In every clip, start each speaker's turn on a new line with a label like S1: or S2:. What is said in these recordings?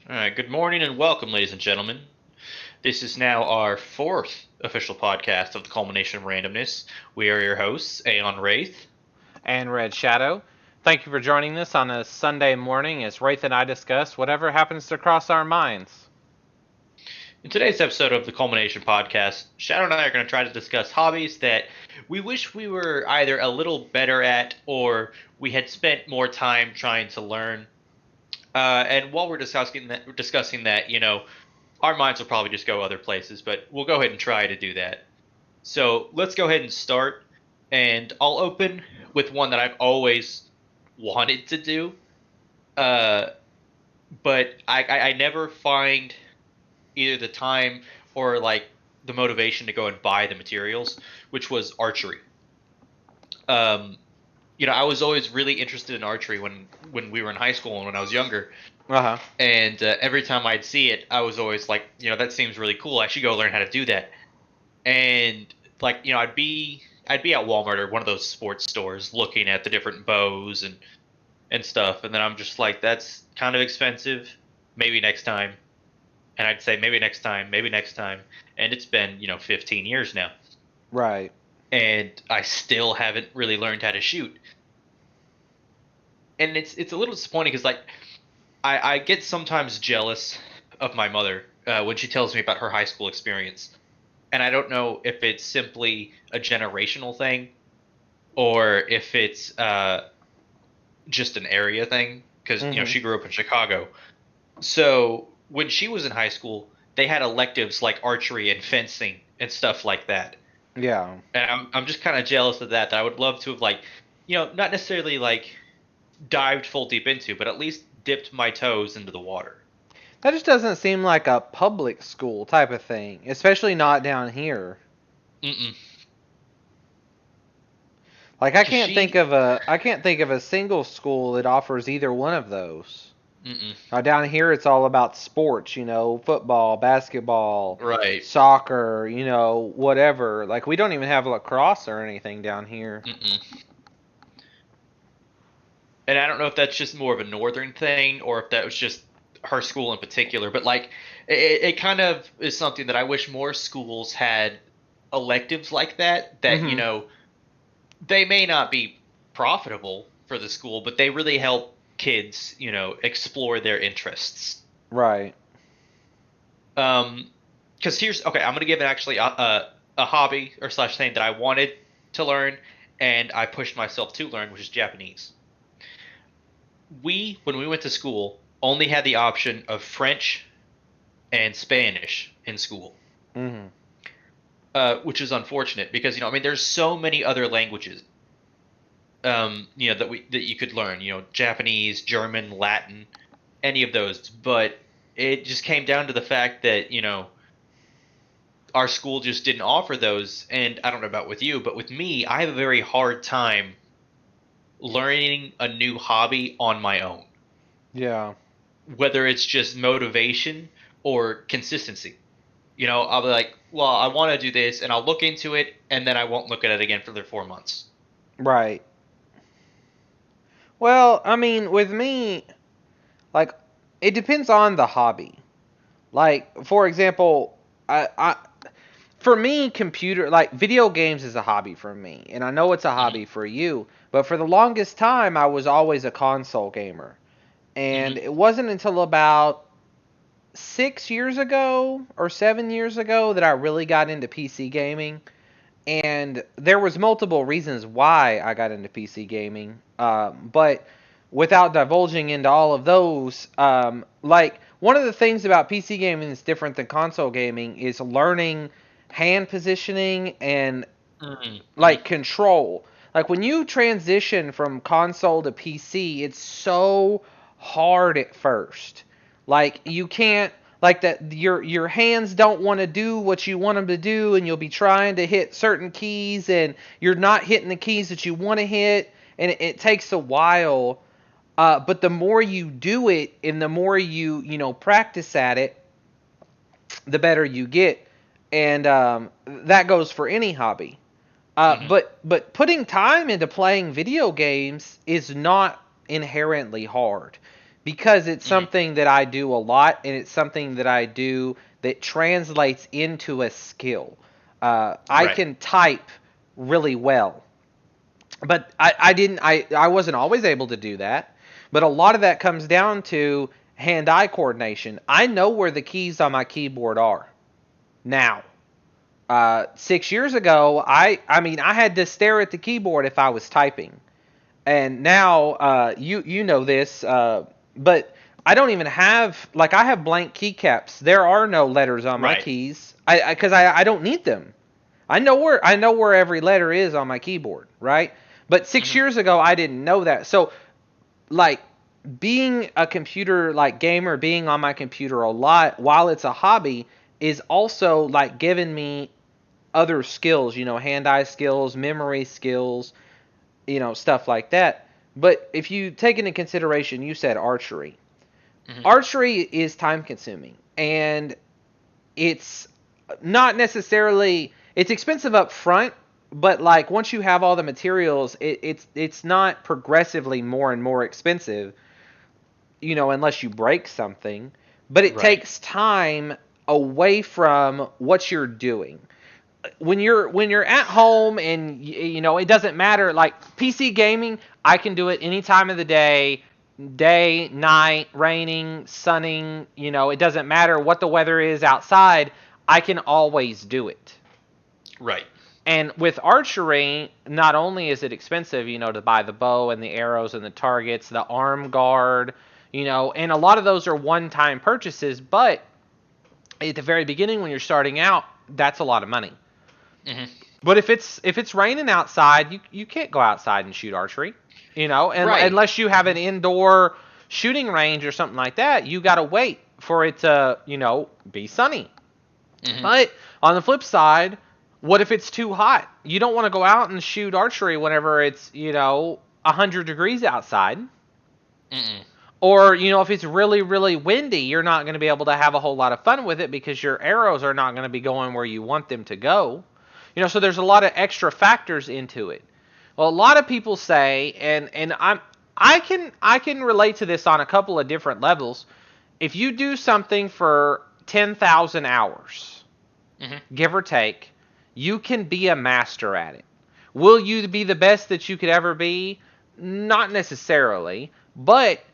S1: All right, good morning and welcome, ladies and gentlemen. This is now our fourth official podcast of the Culmination of Randomness. We are your hosts, AeonWraith.
S2: And Red Shadow. Thank you for joining us on a Sunday morning as Wraith and I discuss whatever happens to cross our minds.
S1: In today's episode of the Culmination Podcast, Shadow and I are going to try to discuss hobbies that we wish we were either a little better at or we had spent more time trying to learn. And while we're discussing that, our minds will probably just go other places, but we'll go ahead and try to do that. So let's go ahead and start. And I'll open with one that I've always wanted to do, uh, but I never find either the time or like the motivation to go and buy the materials, which was archery. Um, I was always really interested in archery when we were in high school and when I was younger.
S2: Uh huh.
S1: And every time I'd see it, I was always like, that seems really cool. I should go learn how to do that. And like, I'd be at Walmart or one of those sports stores looking at the different bows and stuff, and then I'm just like, that's kind of expensive. Maybe next time. And I'd say maybe next time, maybe next time. And it's been, 15 years now.
S2: Right.
S1: And I still haven't really learned how to shoot. And it's a little disappointing because like I get sometimes jealous of my mother when she tells me about her high school experience. And I don't know if it's simply a generational thing or if it's just an area thing because she grew up in Chicago. So when she was in high school, they had electives like archery and fencing and stuff like that.
S2: Yeah.
S1: And I'm just kind of jealous of that. That I would love to have like, not necessarily like dived full deep into, but at least dipped my toes into the water.
S2: That just doesn't seem like a public school type of thing, especially not down here.
S1: Mm-mm.
S2: Like
S1: 'Cause she,
S2: I can't think of a single school that offers either one of those.
S1: mm-mm.
S2: Now down here it's all about sports, football, basketball,
S1: Right.
S2: soccer, whatever. Like we don't even have lacrosse or anything down here.
S1: Mm-mm. And I don't know if that's just more of a northern thing or if that was just her school in particular, but like it kind of is something that I wish more schools had electives like that
S2: Mhm.
S1: they may not be profitable for the school, but they really help kids, explore their interests.
S2: Right.
S1: Because here's okay, I'm gonna give it actually a hobby or slash thing that I wanted to learn and I pushed myself to learn, which is Japanese. When we went to school, only had the option of French and Spanish in school,
S2: Mhm.
S1: which is unfortunate because there's so many other languages, that you could learn, Japanese, German, Latin, any of those, but it just came down to the fact that our school just didn't offer those, and I don't know about with you, but with me, I have a very hard time learning a new hobby on my own,
S2: Yeah.
S1: whether it's just motivation or consistency. I'll be like, well, I want to do this, and I'll look into it, and then I won't look at it again for the 4 months.
S2: Right. Well, I mean, with me, like, it depends on the hobby. Like, for example, for me, video games is a hobby for me, and I know it's a hobby
S1: Hmm.
S2: for you. But for the longest time, I was always a console gamer, and
S1: Hmm.
S2: it wasn't until about 6 years ago or 7 years ago that I really got into PC gaming. And there was multiple reasons why I got into PC gaming, but without divulging into all of those, like one of the things about PC gaming that's different than console gaming is learning hand positioning and
S1: Hmm.
S2: like control. Like when you transition from console to PC, it's so hard at first. Like you can't like that your hands don't want to do what you want them to do, and you'll be trying to hit certain keys and you're not hitting the keys that you want to hit, and it takes a while. But the more you do it and the more you practice at it, the better you get, and that goes for any hobby.
S1: Hmm.
S2: But putting time into playing video games is not inherently hard. because it's something that I do a lot, and it's something that I do that translates into a skill. I can type really well, but I wasn't always able to do that. But a lot of that comes down to hand-eye coordination. I know where the keys on my keyboard are now. 6 years ago, I mean, I had to stare at the keyboard if I was typing. And now, you know this, but I don't even have, like, I have blank keycaps. There are no letters on my keys, because I don't need them. I know where every letter is on my keyboard, right? But 6 years ago, I didn't know that. So, like, being a computer, like, gamer, being on my computer a lot, while it's a hobby, is also, like, giving me other skills, hand-eye skills, memory skills, stuff like that. But if you take into consideration, you said archery. Archery is time consuming, and it's not necessarily, it's expensive up front, but like once you have all the materials, it's not progressively more and more expensive, unless you break something, but it takes time away from what you're doing. When you're at home and it doesn't matter, like PC gaming, I can do it any time of the day, night, raining, sunning, it doesn't matter what the weather is outside, I can always do it.
S1: Right.
S2: And with archery, not only is it expensive, to buy the bow and the arrows and the targets, the arm guard, and a lot of those are one-time purchases, but at the very beginning when you're starting out, that's a lot of money. But if it's raining outside, you can't go outside and shoot archery, unless you have an indoor shooting range or something like that. You got to wait for it to be sunny. But on the flip side, what if it's too hot? You don't want to go out and shoot archery whenever it's 100 degrees outside. Or if it's really, really windy, you're not going to be able to have a whole lot of fun with it because your arrows are not going to be going where you want them to go. So there's a lot of extra factors into it. Well, a lot of people say, and I can relate to this on a couple of different levels. If you do something for 10,000 hours, give or take, you can be a master at it. Will you be the best that you could ever be? Not necessarily, but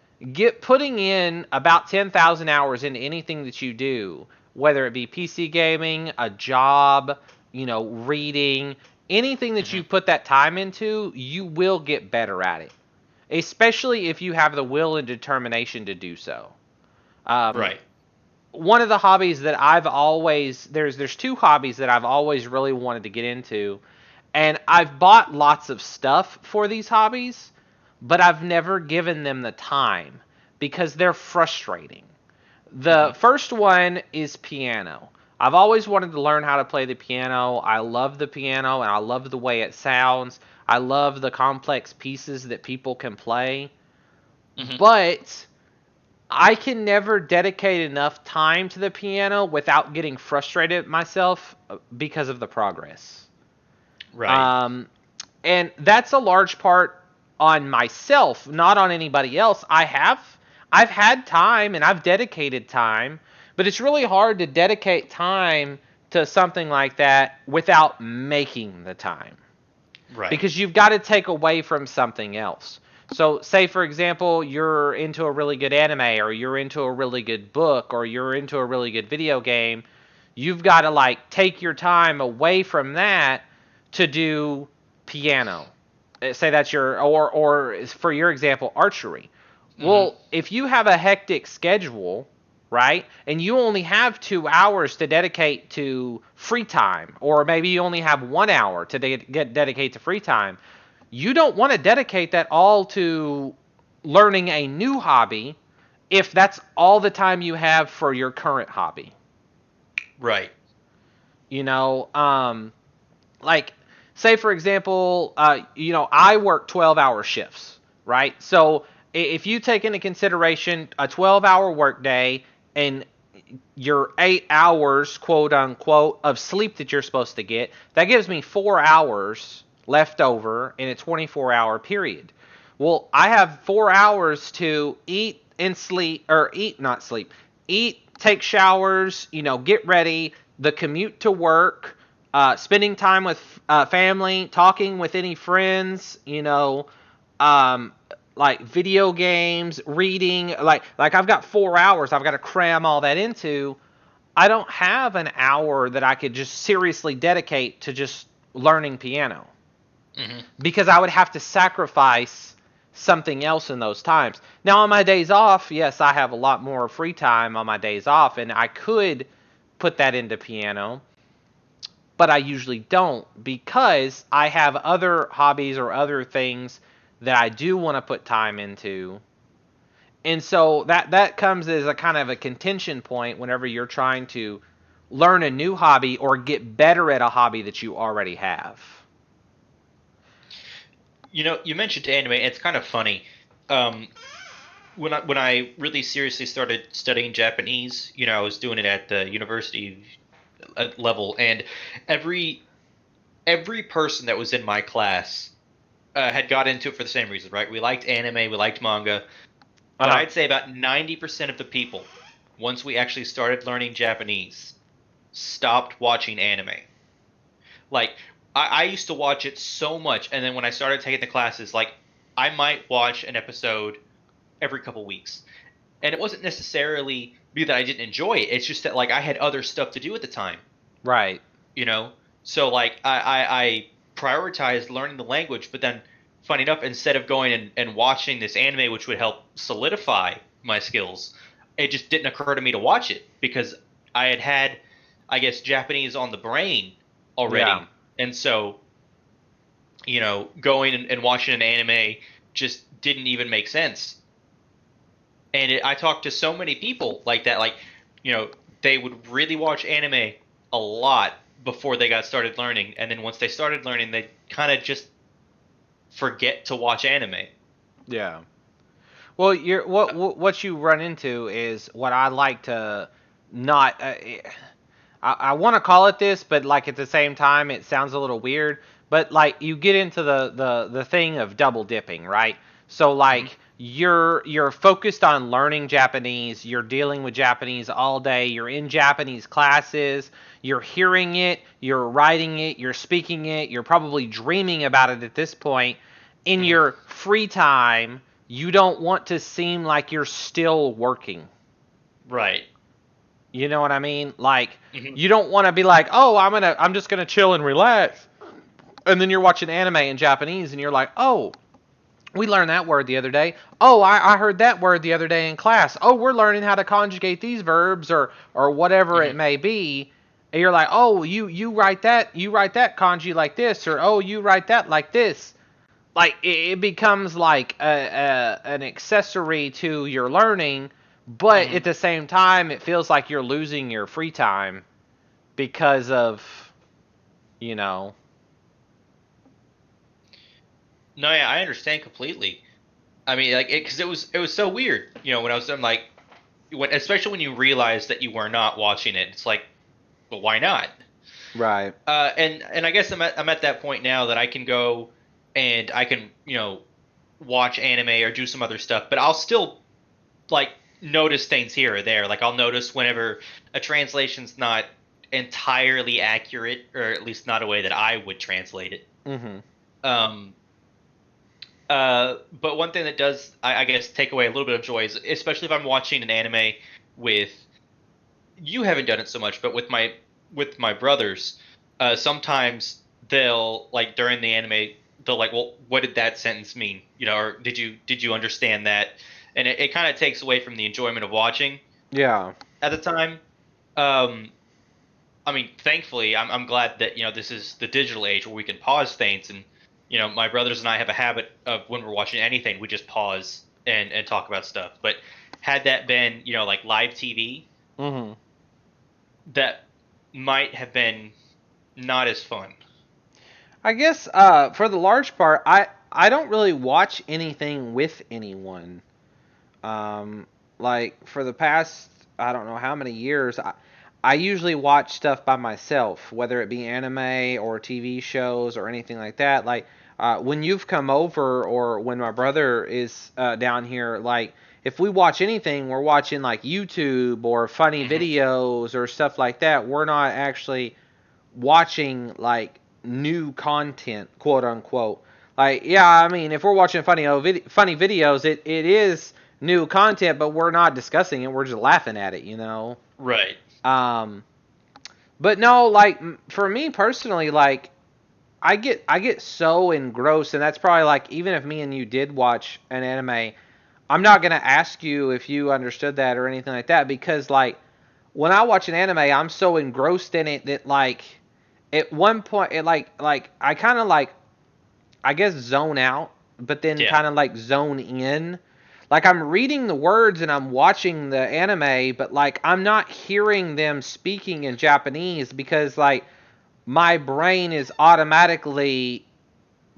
S2: putting in about 10,000 hours into anything that you do, whether it be PC gaming, a job, reading, anything that you put that time into, you will get better at it. Especially if you have the will and determination to do so. One of the hobbies that I've always, there's two hobbies that I've always really wanted to get into, and I've bought lots of stuff for these hobbies, but I've never given them the time because they're frustrating. The first one is piano. I've always wanted to learn how to play the piano. I love the piano, and I love the way it sounds. I love the complex pieces that people can play. But I can never dedicate enough time to the piano without getting frustrated myself because of the progress. And that's a large part on myself, not on anybody else. I've had time, and I've dedicated time, but it's really hard to dedicate time to something like that without making the time. Because you've got to take away from something else. So, say, for example, you're into a really good anime, or you're into a really good book, or you're into a really good video game. You've got to, take your time away from that to do piano. Say that's or for your example, archery. Well, if you have a hectic schedule, right, and you only have 2 hours to dedicate to free time, or maybe you only have 1 hour to dedicate to free time, you don't want to dedicate that all to learning a new hobby if that's all the time you have for your current hobby. Say, for example, I work 12-hour shifts, right? So if you take into consideration a 12-hour workday and your 8 hours, quote unquote, of sleep that you're supposed to get, that gives me 4 hours left over in a 24-hour period. Well, I have 4 hours to eat, and sleep, or eat, not sleep, eat, take showers, get ready, the commute to work, spending time with family, talking with any friends, um, like video games, reading, like I've got 4 hours, I've got to cram all that into. I don't have an hour that I could just seriously dedicate to just learning piano, because I would have to sacrifice something else in those times. Now, on my days off, yes, I have a lot more free time on my days off, and I could put that into piano, but I usually don't, because I have other hobbies or other things that I do want to put time into. And so that comes as a kind of a contention point whenever you're trying to learn a new hobby or get better at a hobby that you already have.
S1: You mentioned anime. It's kind of funny. When I really seriously started studying Japanese, I was doing it at the university level, and every person that was in my class had got into it for the same reason, right? We liked anime, we liked manga, but I'd say about 90% of the people, once we actually started learning Japanese, stopped watching anime. Like, I used to watch it so much, and then when I started taking the classes, like, I might watch an episode every couple weeks. And it wasn't necessarily because I didn't enjoy it. It's just that, like, I had other stuff to do at the time.
S2: Right.
S1: So, like, I prioritized learning the language, but then, funny enough, instead of going and watching this anime, which would help solidify my skills, it just didn't occur to me to watch it because I had, I guess, Japanese on the brain already.
S2: Yeah.
S1: And so, going and watching an anime just didn't even make sense. And I talked to so many people like that, like, they would really watch anime a lot before they got started learning, and then once they started learning, they kind of just forget to watch anime.
S2: Yeah. Well, what you run into is what I like to not. I want to call it this, but like at the same time, it sounds a little weird. But like you get into the thing of double dipping, right? So like you're focused on learning Japanese, you're dealing with Japanese all day, you're in Japanese classes, you're hearing it, you're writing it, you're speaking it, you're probably dreaming about it at this point. In your free time, you don't want to seem like you're still working.
S1: Right.
S2: You know what I mean? Like you don't want to be like, "Oh, I'm just going to chill and relax." And then you're watching anime in Japanese and you're like, "Oh, we learned that word the other day. Oh, I heard that word the other day in class. Oh, we're learning how to conjugate these verbs or whatever it may be." And you're like, "Oh, you write that kanji like this, or oh, you write that like this." Like it becomes like an accessory to your learning, but at the same time, it feels like you're losing your free time because of, you know.
S1: No, yeah, I understand completely. I mean, like, because it was so weird, when I was done, like, especially when you realize that you were not watching it. It's like, well, why not?
S2: Right.
S1: And I guess I'm at that point now that I can go and I can watch anime or do some other stuff, but I'll still like notice things here or there. Like I'll notice whenever a translation's not entirely accurate, or at least not a way that I would translate it.
S2: Mm-hmm.
S1: Um, but one thing that does, I guess, take away a little bit of joy is, especially if I'm watching an anime with, you haven't done it so much, but with my brothers, sometimes they'll like during the anime they'll like, well, what did that sentence mean? Or did you understand that? And it kind of takes away from the enjoyment of watching.
S2: Yeah.
S1: At the time. Um, I mean, thankfully, I'm glad that this is the digital age where we can pause things, and my brothers and I have a habit of when we're watching anything, we just pause and talk about stuff. But had that been like live TV,
S2: Mm-hmm.
S1: that might have been not as fun.
S2: I guess for the large part, I don't really watch anything with anyone. Um, like for the past I don't know how many years, I usually watch stuff by myself, whether it be anime or TV shows or anything like that. Like when you've come over or when my brother is down here, like if we watch anything, we're watching like YouTube or funny
S1: Hmm.
S2: videos or stuff like that. We're not actually watching like new content, quote unquote. Like, yeah, I mean, if we're watching funny videos, it is new content, but we're not discussing it. We're just laughing at it, you know.
S1: Right.
S2: Um, but no, like for me personally, like I get so engrossed, and that's probably like even if me and you did watch an anime, I'm not gonna ask you if you understood that or anything like that because like when I watch an anime, I'm so engrossed in it that like at one point it like I kind of like I guess zone out, but then
S1: Yeah.
S2: kind of like zone in. Like I'm reading the words and I'm watching the anime, but like I'm not hearing them speaking in Japanese because like my brain is automatically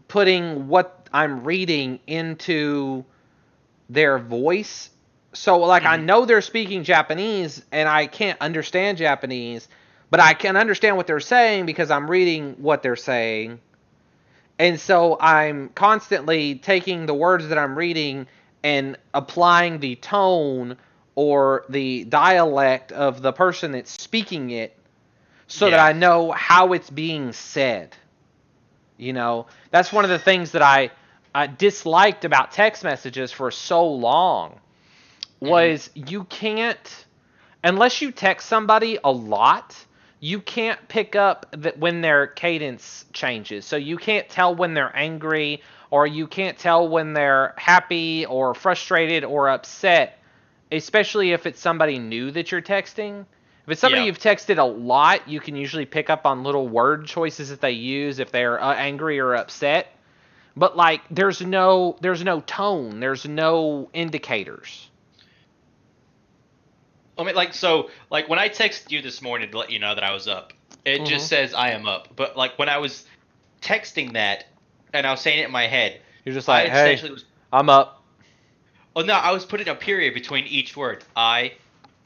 S2: putting what I'm reading into their voice. So like I
S1: Hmm.
S2: know they're speaking Japanese and I can't understand Japanese, but I can understand what they're saying because I'm reading what they're saying. And so I'm constantly taking the words that I'm reading and applying the tone or the dialect of the person that's speaking it so that
S1: Yeah.
S2: I know how it's being said. You know, that's one of the things that I disliked about text messages for so long
S1: Hmm.
S2: was you can't, unless you text somebody a lot, you can't pick up that when their cadence changes. So you can't tell when they're angry or you can't tell when they're happy or frustrated or upset, especially if it's somebody new that you're texting. If it's somebody
S1: Yeah.
S2: you've texted a lot, you can usually pick up on little word choices that they use if they're angry or upset. But like there's no tone, there's no indicators.
S1: I mean, like, so, like, when I texted you this morning to let you know that I was up, it just
S2: Mhm.
S1: says I am up. But, like, when I was texting that and I was saying it in my head,
S2: You're just
S1: I
S2: like, "Hey,
S1: essentially was,
S2: I'm up."
S1: oh, no, I was putting a period between each word. I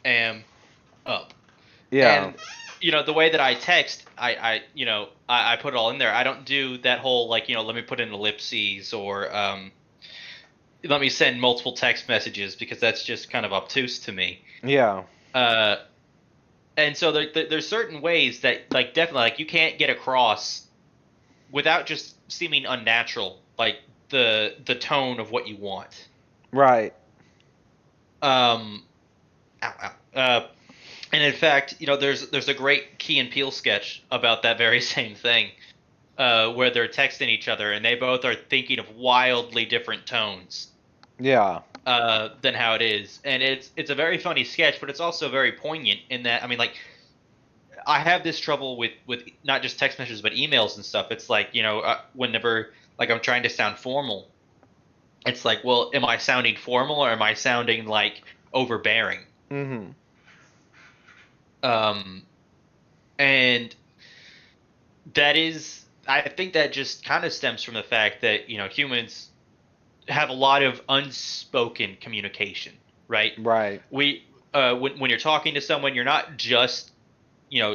S1: am up.
S2: Yeah.
S1: And, the way that I text, I put it all in there. I don't do that whole, like, let me put in ellipses or, let me send multiple text messages because that's just kind of obtuse to me.
S2: Yeah.
S1: Uh, and so there's certain ways that like definitely like you can't get across without just seeming unnatural, like the tone of what you want.
S2: Right.
S1: um ow, ow. And in fact, there's a great Key and Peele sketch about that very same thing, where they're texting each other and they both are thinking of wildly different tones
S2: Yeah.
S1: than how it is, and it's a very funny sketch, but it's also very poignant in that, I mean, like, I have this trouble with not just text messages but emails and stuff. It's like, whenever like I'm trying to sound formal, it's like, well, am I sounding formal or am I sounding like overbearing?
S2: Mhm.
S1: Um, and that is, I think that just kind of stems from the fact that humans have a lot of unspoken communication, right?
S2: Right.
S1: We when you're talking to someone, you're not just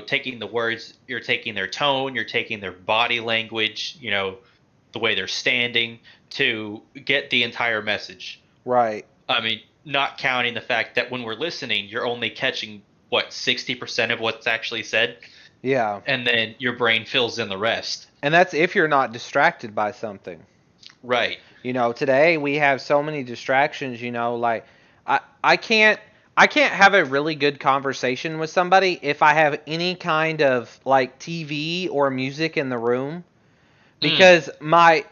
S1: taking the words, you're taking their tone, you're taking their body language, the way they're standing to get the entire message.
S2: Right.
S1: I mean, not counting the fact that when we're listening, you're only catching what 60% of what's actually said,
S2: Yeah.
S1: and then your brain fills in the rest.
S2: And that's if you're not distracted by something.
S1: Right.
S2: Today we have so many distractions, like I I can't I can't have a really good conversation with somebody if I have any kind of like TV or music in the room
S1: Mm,
S2: because my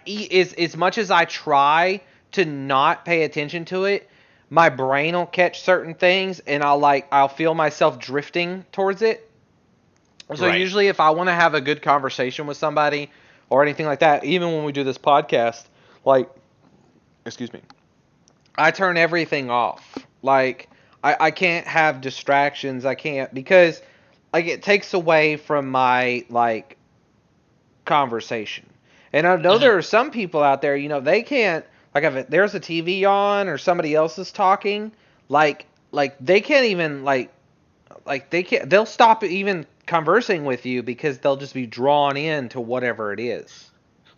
S2: is as much as I try to not pay attention to it, my brain will catch certain things and I'll feel myself drifting towards it. So
S1: right.
S2: usually if I want to have a good conversation with somebody or anything like that, even when we do this podcast, like excuse me, I turn everything off. Like I can't have distractions. I can't because like it takes away from my like conversation. And I know
S1: Mhm.
S2: there are some people out there, they can't like if there's a TV on or somebody else is talking, like they can't even they'll stop even conversing with you because they'll just be drawn into whatever it is.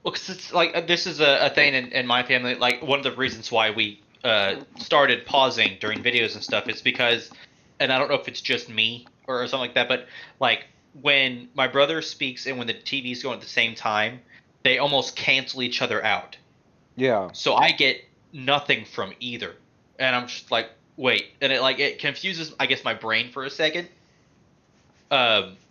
S1: Well, 'cause it's like this is a thing in my family. Like one of the reasons why we started pausing during videos and stuff is because, and I don't know if it's just me or something like that, but like when my brother speaks and when the TV's going at the same time, they almost cancel each other out.
S2: Yeah.
S1: So I get nothing from either, and I'm just like, wait, and it confuses, I guess, my brain for a second,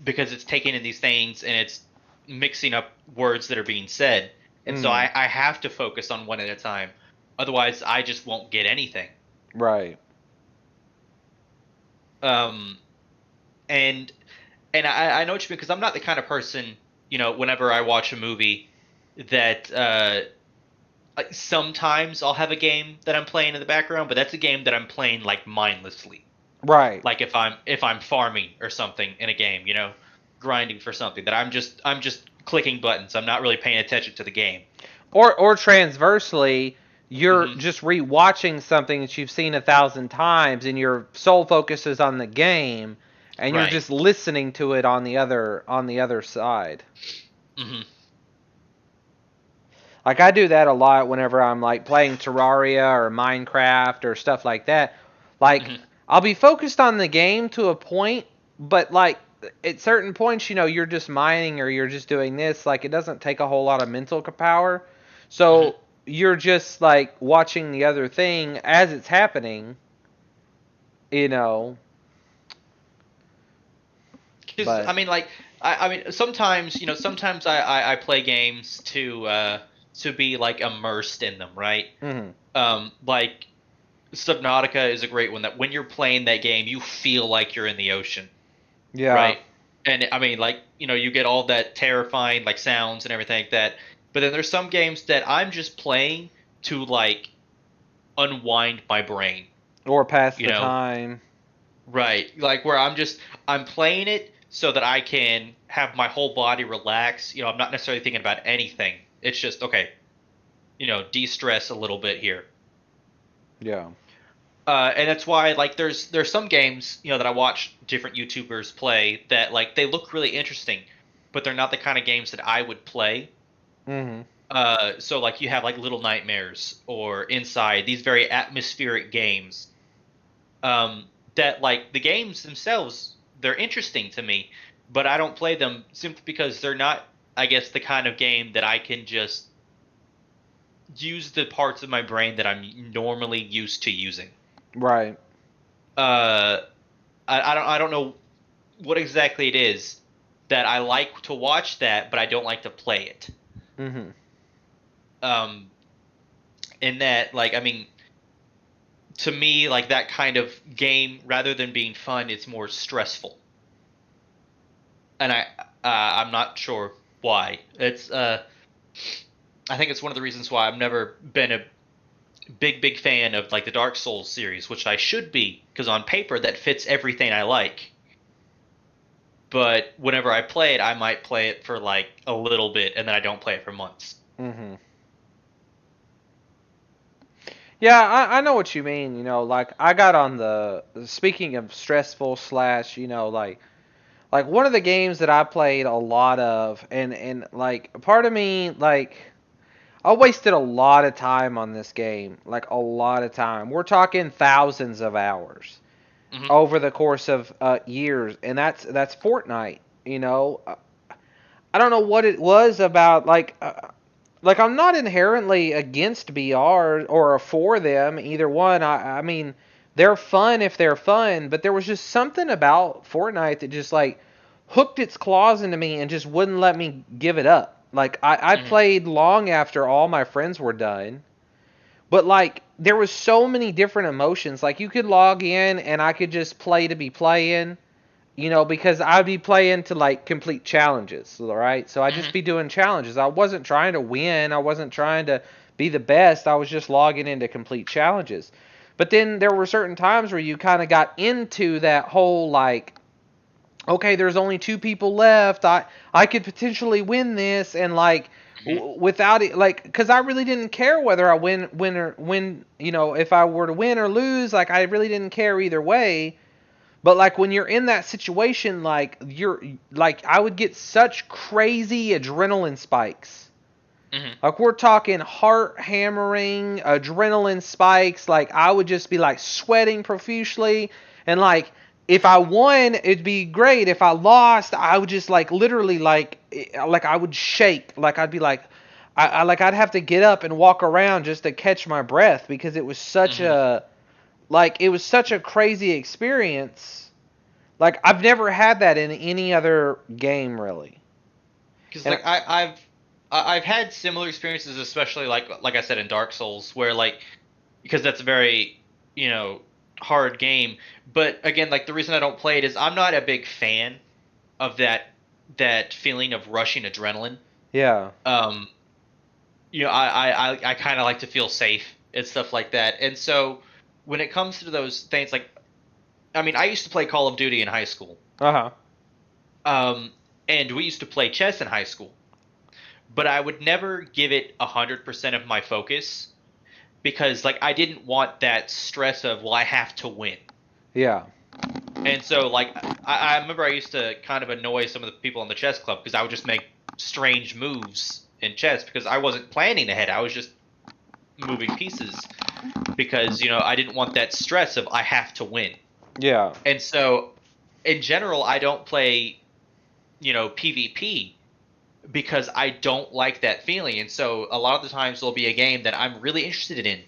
S1: because it's taking in these things and it's mixing up words that are being said, and so
S2: Mm.
S1: I have to focus on one at a time, otherwise I just won't get anything.
S2: Right.
S1: Um, and I know what you mean because I'm not the kind of person, whenever I watch a movie that like sometimes I'll have a game that I'm playing in the background, but that's a game that I'm playing like mindlessly.
S2: Right.
S1: Like if I'm farming or something in a game, grinding for something that I'm just clicking buttons. I'm not really paying attention to the game.
S2: Or transversely, you're
S1: Hmm.
S2: just rewatching something that you've seen 1,000 times, and your sole focus is on the game, and you're
S1: Right.
S2: just listening to it on the other side.
S1: Hmm.
S2: Like I do that a lot whenever I'm like playing Terraria or Minecraft or stuff like that. Like
S1: Hmm.
S2: I'll be focused on the game to a point, but like at certain points, you're just mining or you're just doing this. Like it doesn't take a whole lot of mental power.
S1: Hmm.
S2: So you're just like watching the other thing as it's happening, you know.
S1: Because I
S2: But
S1: mean, like I mean, sometimes I play games to be like immersed in them, right?
S2: mhm.
S1: Like Subnautica is a great one that when you're playing that game, you feel like you're in the ocean,
S2: Yeah.
S1: right? And I mean, like, you get all that terrifying like sounds and everything like that. But then there's some games that I'm just playing to like unwind my brain,
S2: Or pass
S1: you
S2: the
S1: know?
S2: time.
S1: Right. Like where I'm playing it so that I can have my whole body relax. I'm not necessarily thinking about anything. It's just okay, de-stress a little bit here.
S2: Yeah.
S1: And that's why like there's some games that I watch different YouTubers play that like they look really interesting, but they're not the kind of games that I would play.
S2: Mhm.
S1: So like you have like Little Nightmares or Inside, these very atmospheric games. That like the games themselves, they're interesting to me, but I don't play them simply because they're not, I guess, the kind of game that I can just use the parts of my brain that I'm normally used to using.
S2: Right.
S1: Uh, I don't know what exactly it is that I like to watch that, but I don't like to play it.
S2: Mhm.
S1: Um, in that, like, I mean, to me, like that kind of game, rather than being fun, it's more stressful, and I'm not sure why. I think it's one of the reasons why I've never been a big fan of like the Dark Souls series, which I should be, because on paper that fits everything I like. But whenever I play it, I might play it for like a little bit, and then I don't play it for months.
S2: Mhm. Yeah, I know what you mean. Like I got on the speaking of stressful slash, like one of the games that I played a lot of, and like part of me like I wasted a lot of time on this game, like a lot of time. We're talking thousands of hours
S1: Hmm.
S2: over the course of years, and that's Fortnite. I don't know what it was about like I'm not inherently against BR or for them, either one. I mean, they're fun if they're fun, but there was just something about Fortnite that just like hooked its claws into me and just wouldn't let me give it up. Like I
S1: Hmm.
S2: played long after all my friends were done, but like there was so many different emotions. Like you could log in and I could just play to be playing, because I'd be playing to like complete challenges, all right? So I'd just
S1: Hmm.
S2: be doing challenges. I wasn't trying to win. I wasn't trying to be the best. I was just logging in to complete challenges. But then there were certain times where you kind of got into that whole like, okay, there's only two people left. I could potentially win this, and like
S1: Hmm.
S2: without it, like, because I really didn't care whether I win, if I were to win or lose. Like I really didn't care either way. But like when you're in that situation, like you're like I would get such crazy adrenaline spikes
S1: Mm-hmm.
S2: Like, we're talking heart hammering, adrenaline spikes. Like, I would just be like sweating profusely. And like, if I won, it'd be great. If I lost, I would just like literally like I would shake. Like, I'd be like, I'd have to get up and walk around just to catch my breath because it was such
S1: Mm-hmm.
S2: a crazy experience. Like, I've never had that in any other game, really.
S1: Because
S2: And
S1: like I've had similar experiences, especially like I said in Dark Souls, where like because that's a very you know hard game. But again, like the reason I don't play it is I'm not a big fan of that feeling of rushing adrenaline.
S2: yeah,
S1: Um, I kind of like to feel safe and stuff like that. And so when it comes to those things, like I mean, I used to play Call of Duty in high school.
S2: uh huh,
S1: Um, and we used to play chess in high school. But I would never give it 100% of my focus because like I didn't want that stress of well I have to win.
S2: yeah,
S1: And so like I remember I used to kind of annoy some of the people in the chess club because I would just make strange moves in chess because I wasn't planning ahead. I was just moving pieces because I didn't want that stress of I have to win.
S2: yeah,
S1: And so in general I don't play PvP because I don't like that feeling. And so a lot of the times there'll be a game that I'm really interested in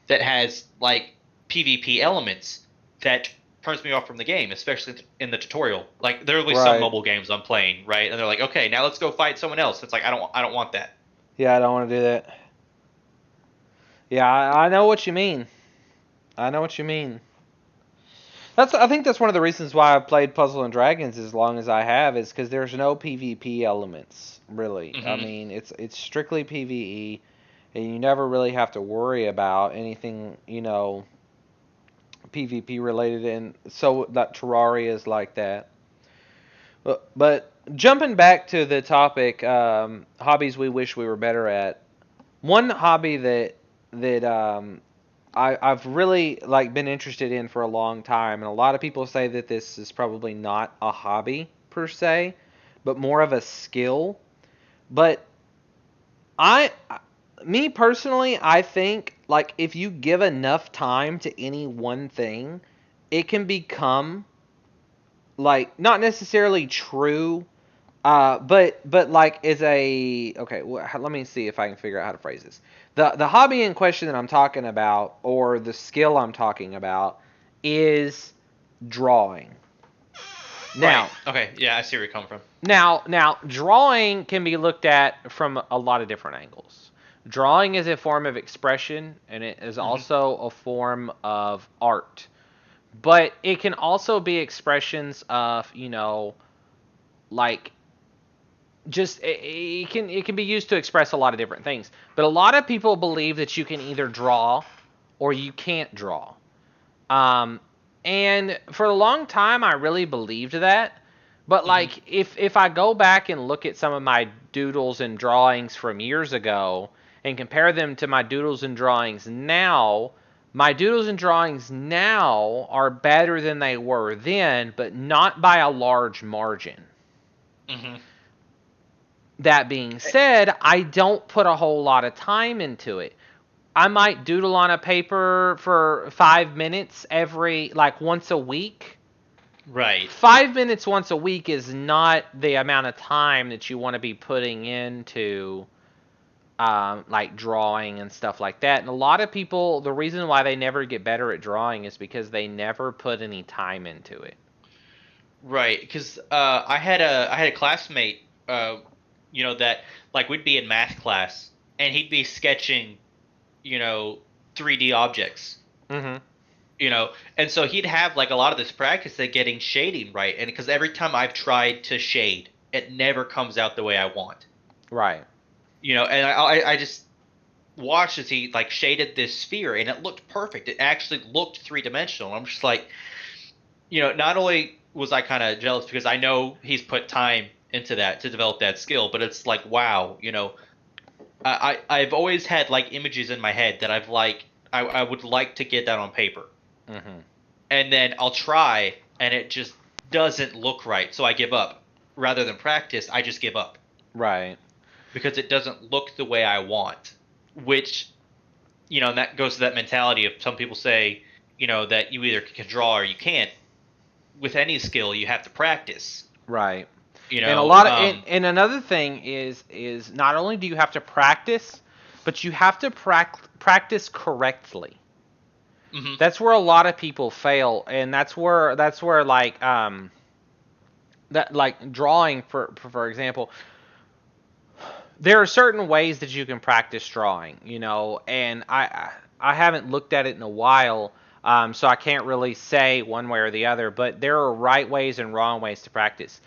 S1: that has like PvP elements that turns me off from the game, especially in the tutorial. Like there will be some
S2: right.
S1: mobile games I'm playing, right? And they're like, "Okay, now let's go fight someone else." It's like I don't want that.
S2: Yeah, I don't want to do that. Yeah, I know what you mean. I know what you mean. I think that's one of the reasons why I've played Puzzle and Dragons as long as I have is because there's no PvP elements really. I
S1: Mhm.
S2: mean, it's strictly PvE, and you never really have to worry about anything PvP related, and so that Terraria is like that. But jumping back to the topic, hobbies we wish we were better at. One hobby that I've really like been interested in for a long time, and a lot of people say that this is probably not a hobby per se, but more of a skill. But I, me personally, I think like if you give enough time to any one thing, it can become like not necessarily true, but like is a okay. Let me see if I can figure out how to phrase this. The hobby in question that I'm talking about, or the skill I'm talking about, is drawing.
S1: Right.
S2: Now,
S1: Okay. Yeah, I see where you're coming from.
S2: now, drawing can be looked at from a lot of different angles. Drawing is a form of expression, and it is
S1: Mhm.
S2: also a form of art. But it can also be expressions of, like just it can be used to express a lot of different things. But a lot of people believe that you can either draw or you can't draw. Um, and for a long time, I really believed that. But
S1: Mhm.
S2: like, if I go back and look at some of my doodles and drawings from years ago and compare them to my doodles and drawings now, my doodles and drawings now are better than they were then, but not by a large margin.
S1: Mhm.
S2: That being said, I don't put a whole lot of time into it. I might doodle on a paper for 5 minutes like once a week.
S1: Right.
S2: 5 minutes once a week is not the amount of time that you want to be putting into like drawing and stuff like that. And a lot of people, the reason why they never get better at drawing is because they never put any time into it.
S1: Right. Because I had a classmate, that like we'd be in math class and he'd be sketching, you know, 3D objects
S2: Mm-hmm.
S1: and so he'd have like a lot of this practice at getting shading right, and because every time I've tried to shade it never comes out the way I want.
S2: Right.
S1: And I just watched as he like shaded this sphere and it looked perfect. It actually looked three-dimensional. I'm just like, not only was I kind of jealous because I know he's put time into that to develop that skill, but it's like wow, I've always had like images in my head that I would like to get that on paper,
S2: Mm-hmm.
S1: and then I'll try, and it just doesn't look right, so I give up. Rather than practice, I just give up.
S2: Right.
S1: because it doesn't look the way I want. Which, and that goes to that mentality of some people say, that you either can draw or you can't. With any skill, you have to practice.
S2: Right.
S1: You
S2: And a
S1: know,
S2: lot of and another thing is not only do you have to practice, but you have to practice correctly.
S1: mm-hmm.
S2: That's where a lot of people fail, and that's where like that like drawing for example, there are certain ways that you can practice drawing, and I haven't looked at it in a while, so I can't really say one way or the other, but there are right ways and wrong ways to practice.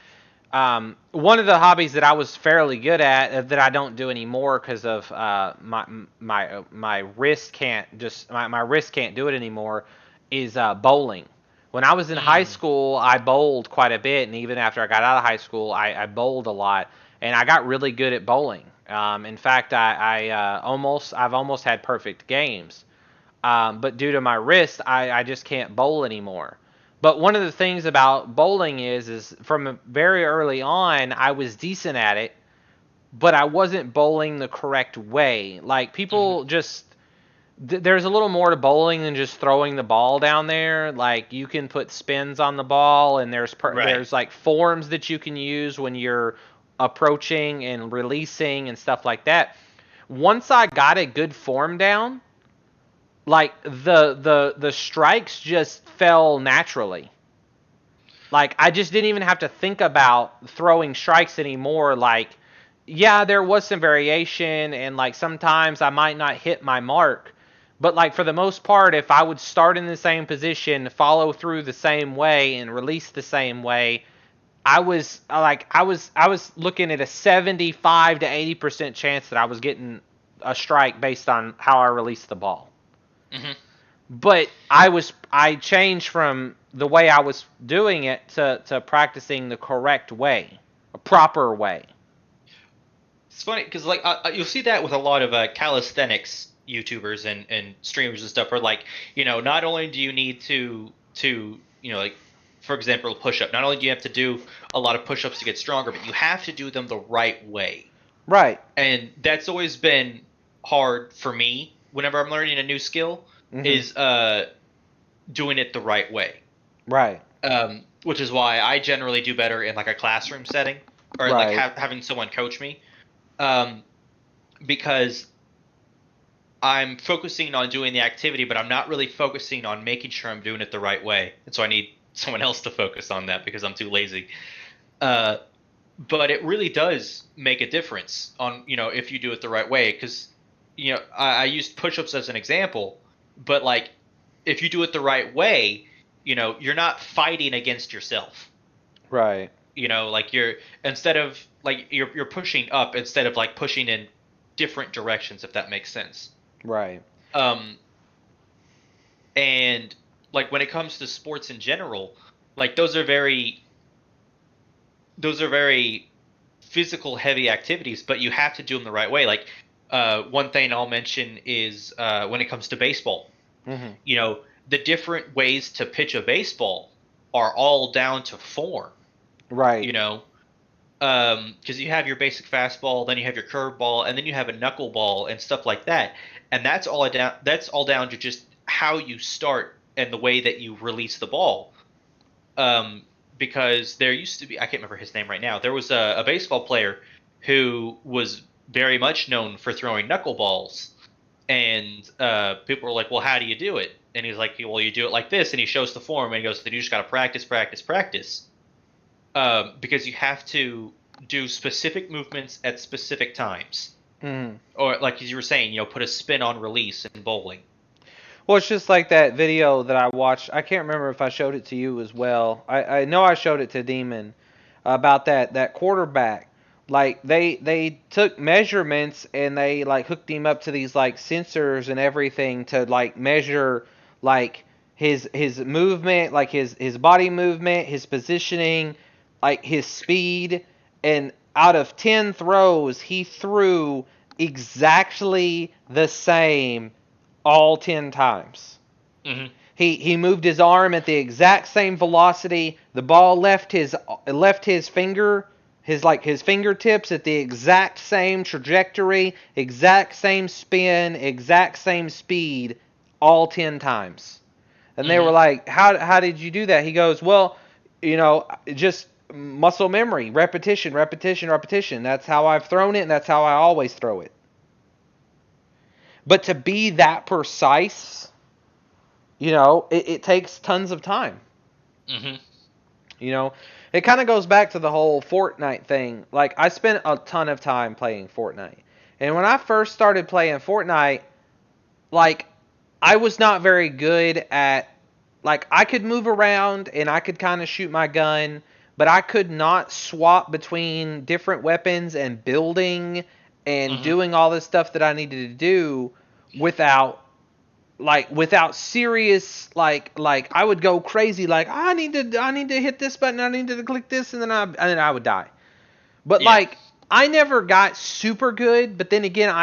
S2: One of the hobbies that I was fairly good at that I don't do anymore because of my wrist my wrist can't do it anymore is bowling. When I was in high school, I bowled quite a bit, and even after I got out of high school, I bowled a lot, and I got really good at bowling. In fact, I've almost had perfect games, but due to my wrist, I just can't bowl anymore. But one of the things about bowling is from very early on, I was decent at it, but I wasn't bowling the correct way. Like people just, there's a little more to bowling than just throwing the ball down there. Like you can put spins on the ball, and there's like forms that you can use when you're approaching and releasing and stuff like that. Once I got a good form down, like the strikes just fell naturally. Like I just didn't even have to think about throwing strikes anymore. Like, yeah, there was some variation, and like sometimes I might not hit my mark, but like for the most part, if I would start in the same position, follow through the same way, and release the same way, I was looking at a 75 to 80% chance that I was getting a strike based on how I released the ball.
S1: Mm-hmm.
S2: But I changed from the way I was doing it to practicing the correct way, a proper way.
S1: It's funny because like you'll see that with a lot of calisthenics YouTubers and streamers and stuff. Where like not only do you need to like for example push-up, not only do you have to do a lot of push-ups to get stronger, but you have to do them the right way.
S2: Right.
S1: And that's always been hard for me whenever I'm learning a new skill.
S2: Mm-hmm.
S1: Is doing it the right way.
S2: Right.
S1: Which is why I generally do better in like a classroom setting or like having someone coach me. Because I'm focusing on doing the activity, but I'm not really focusing on making sure I'm doing it the right way. And so I need someone else to focus on that because I'm too lazy. But it really does make a difference on, if you do it the right way. Because, I used push-ups as an example. But like, if you do it the right way, you're not fighting against yourself.
S2: Right.
S1: Like you're pushing up instead of like pushing in different directions, if that makes sense.
S2: Right.
S1: And like when it comes to sports in general, like those are very physical heavy activities, but you have to do them the right way. Like one thing I'll mention is when it comes to baseball, the different ways to pitch a baseball are all down to form.
S2: Right.
S1: Because you have your basic fastball, then you have your curveball, and then you have a knuckleball and stuff like that. And that's all down to just how you start and the way that you release the ball. Because there used to be, I can't remember his name right now, there was a baseball player who was very much known for throwing knuckleballs. And people were like, well, how do you do it? And he's like, well, you do it like this. And he shows the form, and he goes, you just got to practice. Because you have to do specific movements at specific times. Or like as you were saying, put a spin on release in bowling.
S2: Well, it's just like that video that I watched. I can't remember if I showed it to you as well. I know I showed it to Demon about that quarterback. Like they took measurements and they like hooked him up to these like sensors and everything to like measure like his movement, like his body movement, his positioning, like his speed, and out of 10 throws, he threw exactly the same all 10 times.
S1: Mm-hmm.
S2: He moved his arm at the exact same velocity. The ball left his finger, his fingertips at the exact same trajectory, exact same spin, exact same speed, all 10 times. And they were like, how did you do that? He goes, well, just muscle memory, repetition, repetition, repetition. That's how I've thrown it, and that's how I always throw it. But to be that precise, it takes tons of time. It kind of goes back to the whole Fortnite thing. Like, I spent a ton of time playing Fortnite. And when I first started playing Fortnite, like, I was not very good at, like, I could move around and I could kind of shoot my gun, but I could not swap between different weapons and building and doing all this stuff that I needed to do without serious, like I would go crazy, like, I need to hit this button, I need to click this, and then I would die. But like, I never got super good, but then again,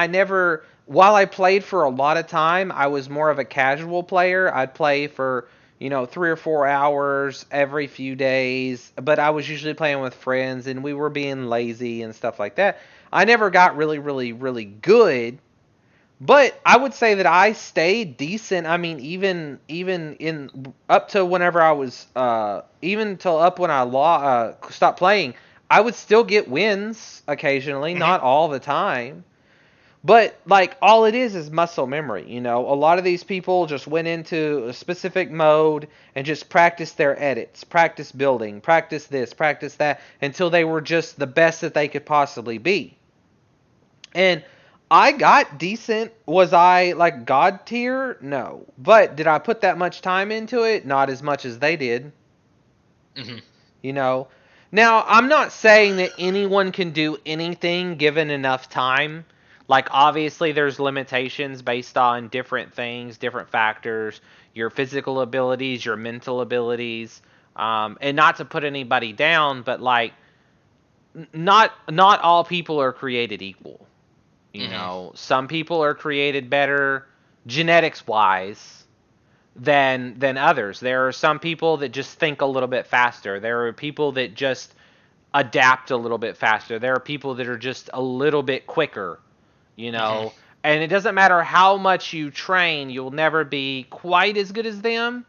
S2: while I played for a lot of time, I was more of a casual player. I'd play for 3 or 4 hours every few days, but I was usually playing with friends, and we were being lazy and stuff like that. I never got really, really, really good, but I would say that I stayed decent. I mean, even in up to whenever I was, even till up when I stopped playing, I would still get wins occasionally, not all the time. But, like, all it is muscle memory, A lot of these people just went into a specific mode and just practiced their edits, practice building, practice this, practice that, until they were just the best that they could possibly be. And I got decent. Was I, like, God tier? No. But did I put that much time into it? Not as much as they did. Now, I'm not saying that anyone can do anything given enough time. Like, obviously, there's limitations based on different things, different factors, your physical abilities, your mental abilities, and not to put anybody down, but, like, not all people are created equal. Some people are created better genetics-wise than others. There are some people that just think a little bit faster. There are people that just adapt a little bit faster. There are people that are just a little bit quicker. And it doesn't matter how much you train, you'll never be quite as good as them,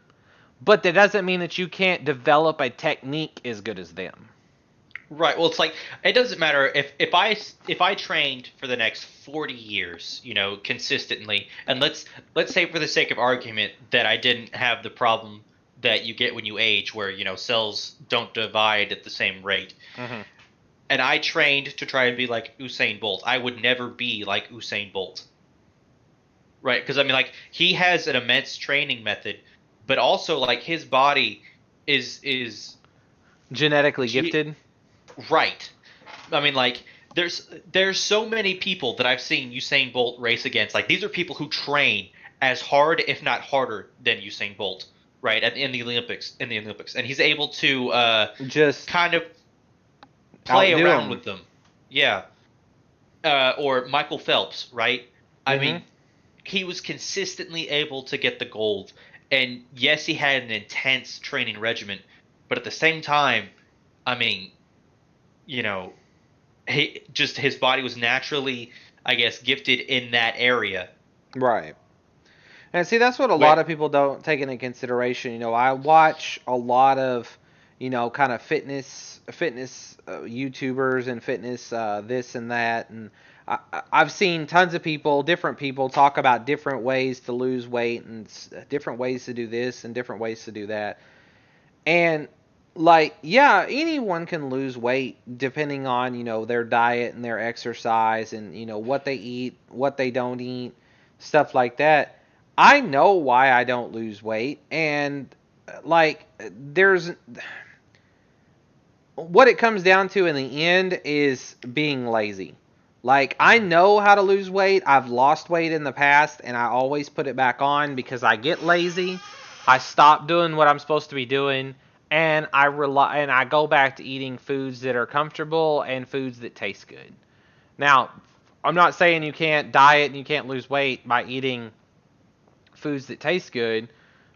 S2: but that doesn't mean that you can't develop a technique as good as them.
S1: Right. Well, it's like, it doesn't matter if I trained for the next 40 years, consistently, and let's say for the sake of argument that I didn't have the problem that you get when you age, where cells don't divide at the same rate. And I trained to try and be like Usain Bolt. I would never be like Usain Bolt. Right? Because, I mean, like, he has an immense training method, but also, like, his body is
S2: genetically gifted.
S1: Right. I mean, like, there's so many people that I've seen Usain Bolt race against. Like, these are people who train as hard, if not harder, than Usain Bolt, right? In the Olympics. And he's able to just kind of play around with them. Yeah. Or Michael Phelps, right? I mean, he was consistently able to get the gold. And yes, he had an intense training regimen, but at the same time, I mean, his body was naturally, I guess, gifted in that area.
S2: Right. And see, that's what a lot of people don't take into consideration. I watch a lot of, kind of fitness YouTubers and fitness this and that, and I've seen tons of different people talk about different ways to lose weight and different ways to do this and different ways to do that. And, like, yeah, anyone can lose weight depending on, their diet and their exercise and, what they eat, what they don't eat, stuff like that. I know why I don't lose weight, and, like, what it comes down to in the end is being lazy. Like, I know how to lose weight. I've lost weight in the past, and I always put it back on because I get lazy. I stop doing what I'm supposed to be doing, and I go back to eating foods that are comfortable and foods that taste good. Now, I'm not saying you can't diet and you can't lose weight by eating foods that taste good,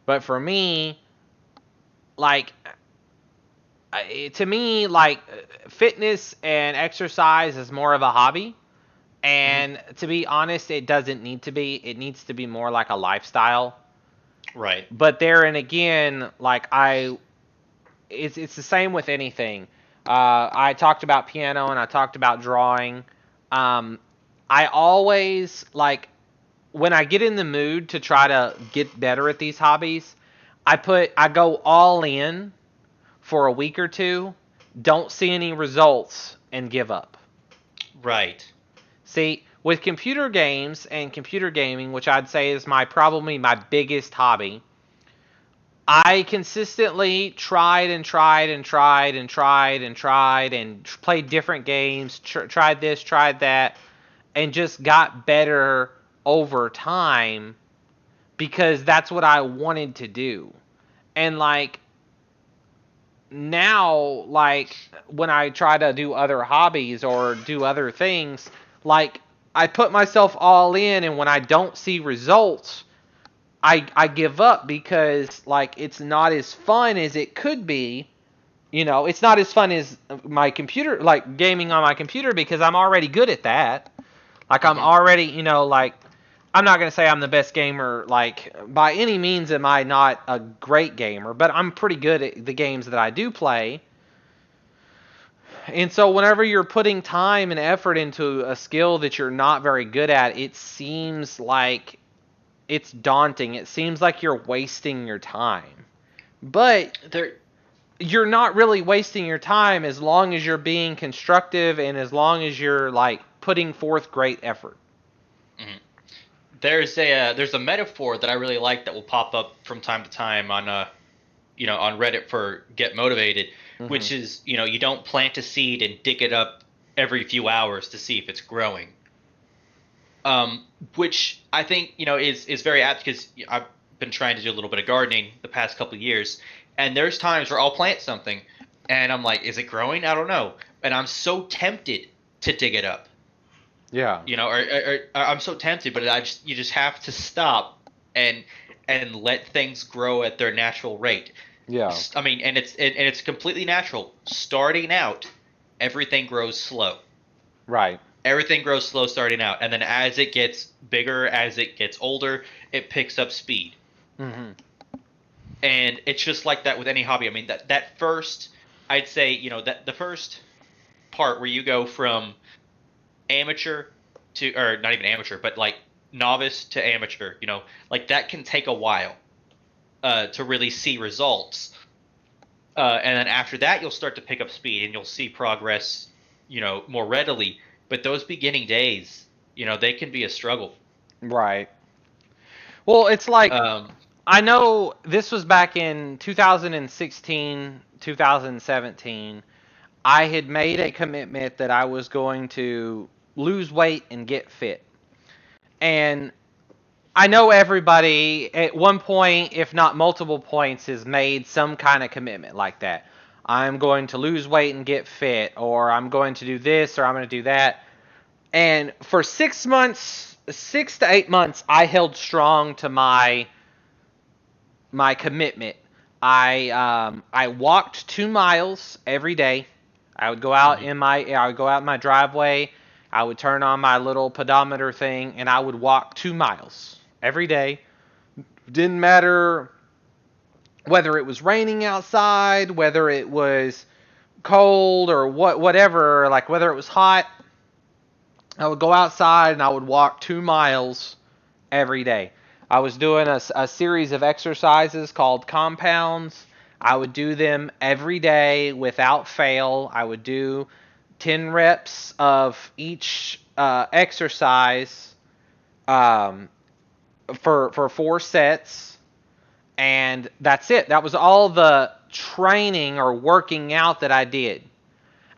S2: but for me, like, to me, like, fitness and exercise is more of a hobby. And to be honest, it doesn't need to be. It needs to be more like a lifestyle.
S1: Right.
S2: But there and again, like it's the same with anything. I talked about piano and I talked about drawing. I always like when I get in the mood to try to get better at these hobbies. I go all in for a week or two, don't see any results, and give up.
S1: Right.
S2: See, with computer games and computer gaming, which I'd say is probably my biggest hobby, I consistently tried and tried and tried and tried and tried and played different games, tried this, tried that, and just got better over time because that's what I wanted to do. And like now, like when I try to do other hobbies or do other things, like I put myself all in, and when I don't see results, I give up because like it's not as fun as it could be. You know, it's not as fun as my computer, like gaming on my computer, because I'm already good at that. Like I'm already, like I'm not gonna say I'm the best gamer. Like by any means am I not a great gamer, but I'm pretty good at the games that I do play. And so whenever you're putting time and effort into a skill that you're not very good at, it seems like it's daunting. It seems like you're wasting your time. But you're not really wasting your time as long as you're being constructive and as long as you're like putting forth great effort.
S1: Mm-hmm. There's a metaphor that I really like that will pop up from time to time on on Reddit for Get Motivated, which is, you don't plant a seed and dig it up every few hours to see if it's growing. Which I think, is very apt because I've been trying to do a little bit of gardening the past couple of years, and there's times where I'll plant something and I'm like, is it growing? I don't know. And I'm so tempted to dig it up.
S2: Yeah.
S1: Or I'm so tempted, but you just have to stop and let things grow at their natural rate.
S2: Yeah.
S1: I mean, and it's completely natural. Starting out, everything grows slow.
S2: Right.
S1: Everything grows slow starting out, and then as it gets bigger, as it gets older, it picks up speed.
S2: Mm-hmm.
S1: And it's just like that with any hobby. I mean, that first, I'd say, that the first part where you go from amateur to, or not even amateur, but like novice to amateur, like that can take a while to really see results. And then after that, you'll start to pick up speed and you'll see progress, more readily. But those beginning days, they can be a struggle.
S2: Right. Well, it's like, I know this was back in 2016, 2017. I had made a commitment that I was going to lose weight and get fit. And I know everybody at one point, if not multiple points, has made some kind of commitment like that. I'm going to lose weight and get fit, or I'm going to do this, or I'm going to do that. And for 6 months, 6 to 8 months, I held strong to my commitment. I walked 2 miles every day. I would go out in my driveway. I would turn on my little pedometer thing, and I would walk 2 miles every day. Didn't matter whether it was raining outside, whether it was cold or whatever, like whether it was hot. I would go outside and I would walk 2 miles every day. I was doing a series of exercises called compounds. I would do them every day without fail. I would do 10 reps of each exercise for 4 sets, and that's it. That was all the training or working out that I did.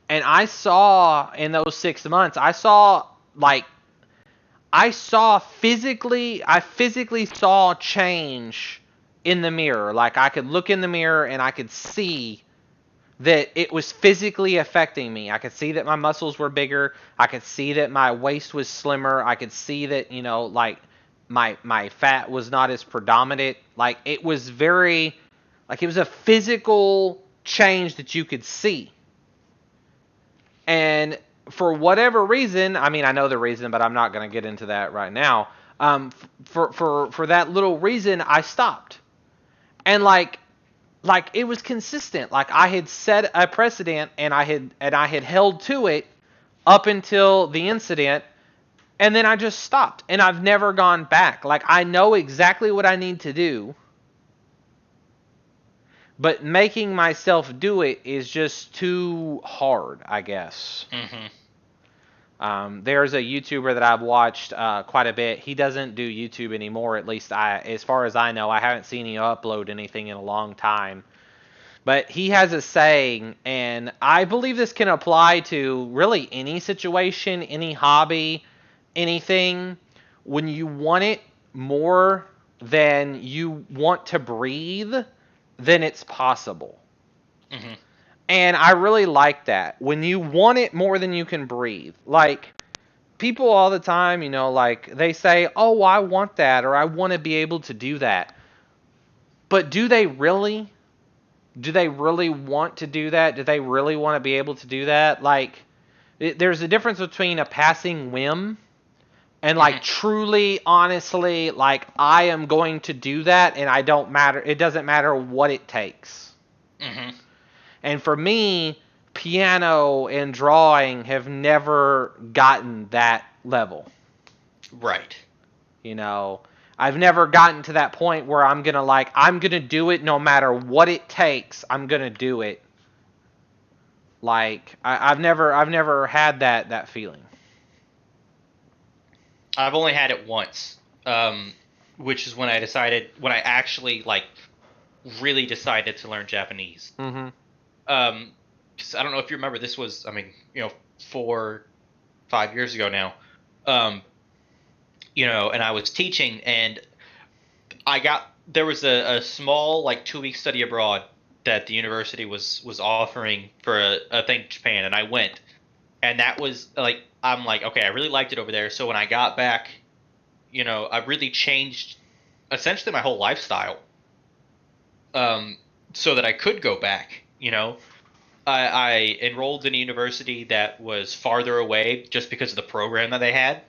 S2: And I saw in those 6 months, I physically saw change in the mirror. Like I could look in the mirror and I could see that it was physically affecting me. I could see that my muscles were bigger. I could see that my waist was slimmer. I could see that, like my fat was not as predominant. Like it was very, like it was a physical change that you could see. And for whatever reason, I mean, I know the reason, but I'm not going to get into that right now. For that little reason, I stopped. And like it was consistent. Like I had set a precedent, and I had held to it up until the incident, and then I just stopped, and I've never gone back. Like I know exactly what I need to do, but making myself do it is just too hard, I guess. There's a YouTuber that I've watched quite a bit. He doesn't do YouTube anymore, at least as far as I know. I haven't seen him upload anything in a long time. But he has a saying, and I believe this can apply to really any situation, any hobby, anything. When you want it more than you want to breathe, then it's possible. And I really like that. When you want it more than you can breathe. Like, people all the time, like, they say, oh, I want that, or I want to be able to do that. But do they really? Do they really want to do that? Do they really want to be able to do that? Like, there's a difference between a passing whim and, like, truly, honestly, like, I am going to do that, and it doesn't matter what it takes. And for me, piano and drawing have never gotten that level.
S1: Right.
S2: I've never gotten to that point where I'm going to do it no matter what it takes. I'm going to do it. Like, I've never had that feeling.
S1: I've only had it once, which is when I actually, like, really decided to learn Japanese. Because I don't know if you remember, this was, 4-5 years ago now. And I was teaching, and there was a small, like, 2-week study abroad that the university was offering for a thing in Japan, and I went. And that was, like, I'm like, okay, I really liked it over there. So when I got back, I really changed essentially my whole lifestyle, so that I could go back, I enrolled in a university that was farther away just because of the program that they had.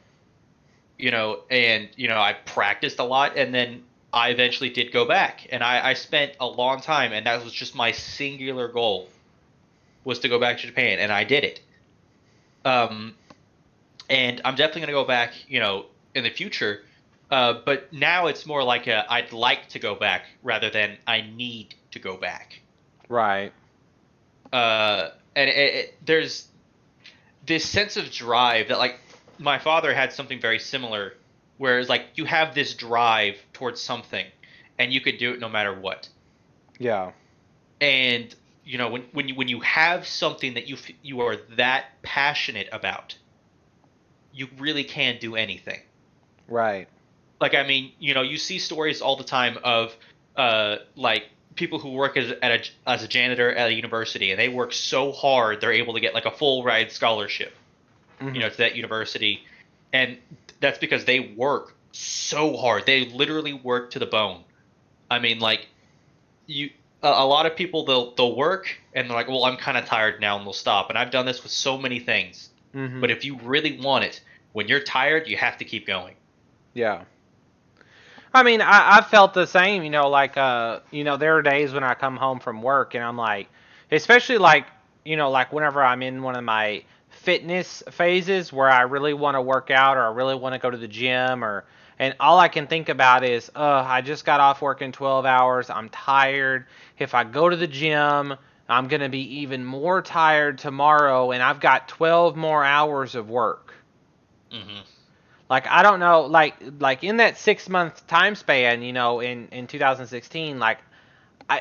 S1: I practiced a lot, and then I eventually did go back, and I spent a long time, and that was just my singular goal, was to go back to Japan, and I did it. And I'm definitely going to go back, in the future, but now it's more like I'd like to go back rather than I need to go back.
S2: Right.
S1: And there's this sense of drive that, like, my father had something very similar, whereas, like, you have this drive towards something, and you could do it no matter what.
S2: Yeah.
S1: And when you have something that you are that passionate about, you really can do anything.
S2: Right.
S1: Like, you see stories all the time of like, people who work as a janitor at a university, and they work so hard they're able to get, like, a full ride scholarship. To that university, and that's because they work so hard. They literally work to the bone. Like, a lot of people, they'll work, and they're like, well, I'm kind of tired now, and they'll stop. And I've done this with so many things. But if you really want it, when you're tired, you have to keep going.
S2: Yeah. I felt the same, like, there are days when I come home from work, and I'm like, especially, like, like, whenever I'm in one of my fitness phases where I really want to work out, or I really want to go to the gym, and all I can think about is, I just got off working 12 hours. I'm tired. If I go to the gym, I'm going to be even more tired tomorrow, and I've got 12 more hours of work. Like, I don't know, like in that 6-month time span, in 2016, like,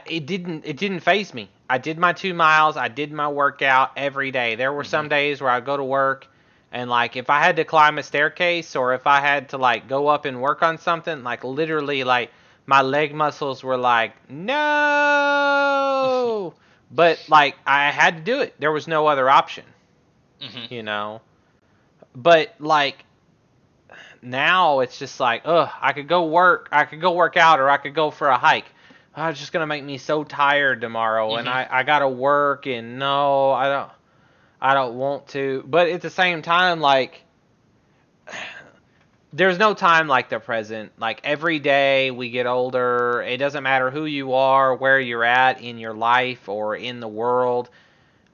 S2: it didn't faze me. I did my 2 miles. I did my workout every day. There were some days where I'd go to work, and, like, if I had to climb a staircase, or if I had to, like, go up and work on something, like, literally, like, my leg muscles were like, no. But, like, I had to do it. There was no other option. But, like, now it's just like, I could go work out, or I could go for a hike. "Oh, it's just gonna make me so tired tomorrow, and
S1: Mm-hmm.
S2: I gotta work, and no, I don't want to." But at the same time, like, there's no time like the present. Like, every day we get older, it doesn't matter who you are, where you're at in your life or in the world.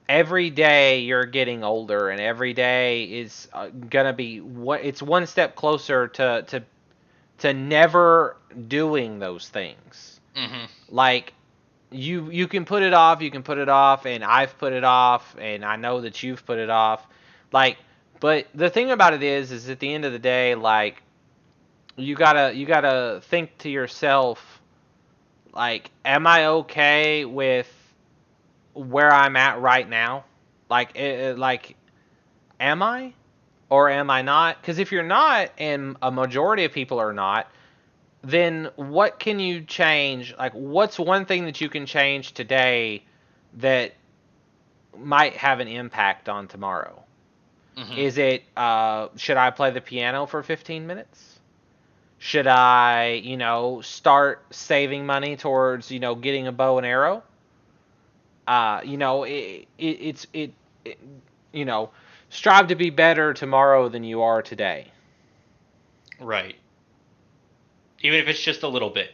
S2: Every day you're getting older, and every day is gonna be it's one step closer to never doing those things.
S1: Mm-hmm.
S2: Like, you can put it off, and I've put it off, and I know that you've put it off. Like, but the thing about it is at the end of the day, like, you gotta think to yourself, like, am I okay with where I'm at right now? Like, like, am I or am I not? Because if you're not, and a majority of people are not, then what can you change? Like, what's one thing that you can change today that might have an impact on tomorrow?
S1: Mm-hmm.
S2: Is it, should I play the piano for 15 minutes? Should I, start saving money towards, getting a bow and arrow? It, you know, strive to be better tomorrow than you are today.
S1: Right. Even if it's just a little bit,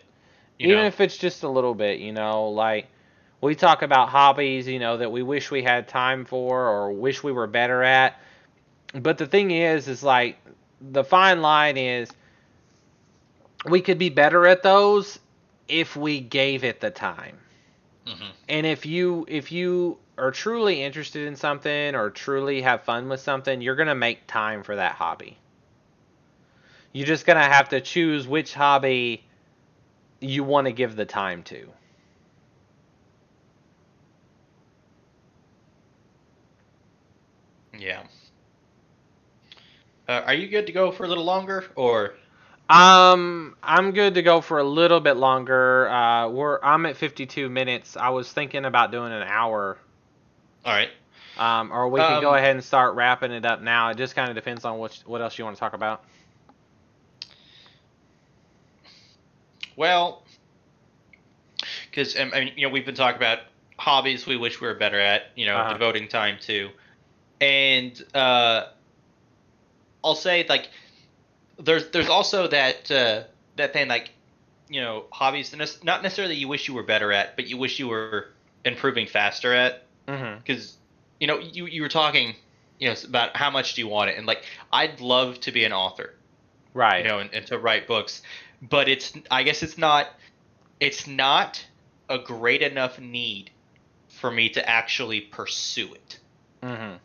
S1: you
S2: Even
S1: know.
S2: if it's just a little bit, like, we talk about hobbies, that we wish we had time for or wish we were better at. But the thing is like, the fine line is we could be better at those if we gave it the time.
S1: Mm-hmm.
S2: And if you are truly interested in something or truly have fun with something, you're going to make time for that hobby. You're just going to have to choose which hobby you want to give the time to.
S1: Yeah. Are you good to go for a little longer, or?
S2: I'm good to go for a little bit longer. I'm at 52 minutes. I was thinking about doing an hour.
S1: All right.
S2: Or we could go
S1: Um.
S2: ahead and start wrapping it up now. It just kind of depends on what else you want to talk about.
S1: Well, because I mean, we've been talking about hobbies we wish we were better at.
S2: Uh-huh.
S1: Devoting time to, and I'll say, like, there's also that thing, like, hobbies not necessarily you wish you were better at, but you wish you were improving faster at.
S2: Mhm.
S1: Because you were talking, about how much do you want it, and, like, I'd love to be an author,
S2: Right.
S1: and to write books, but I guess it's not a great enough need for me to actually pursue it.
S2: Mhm.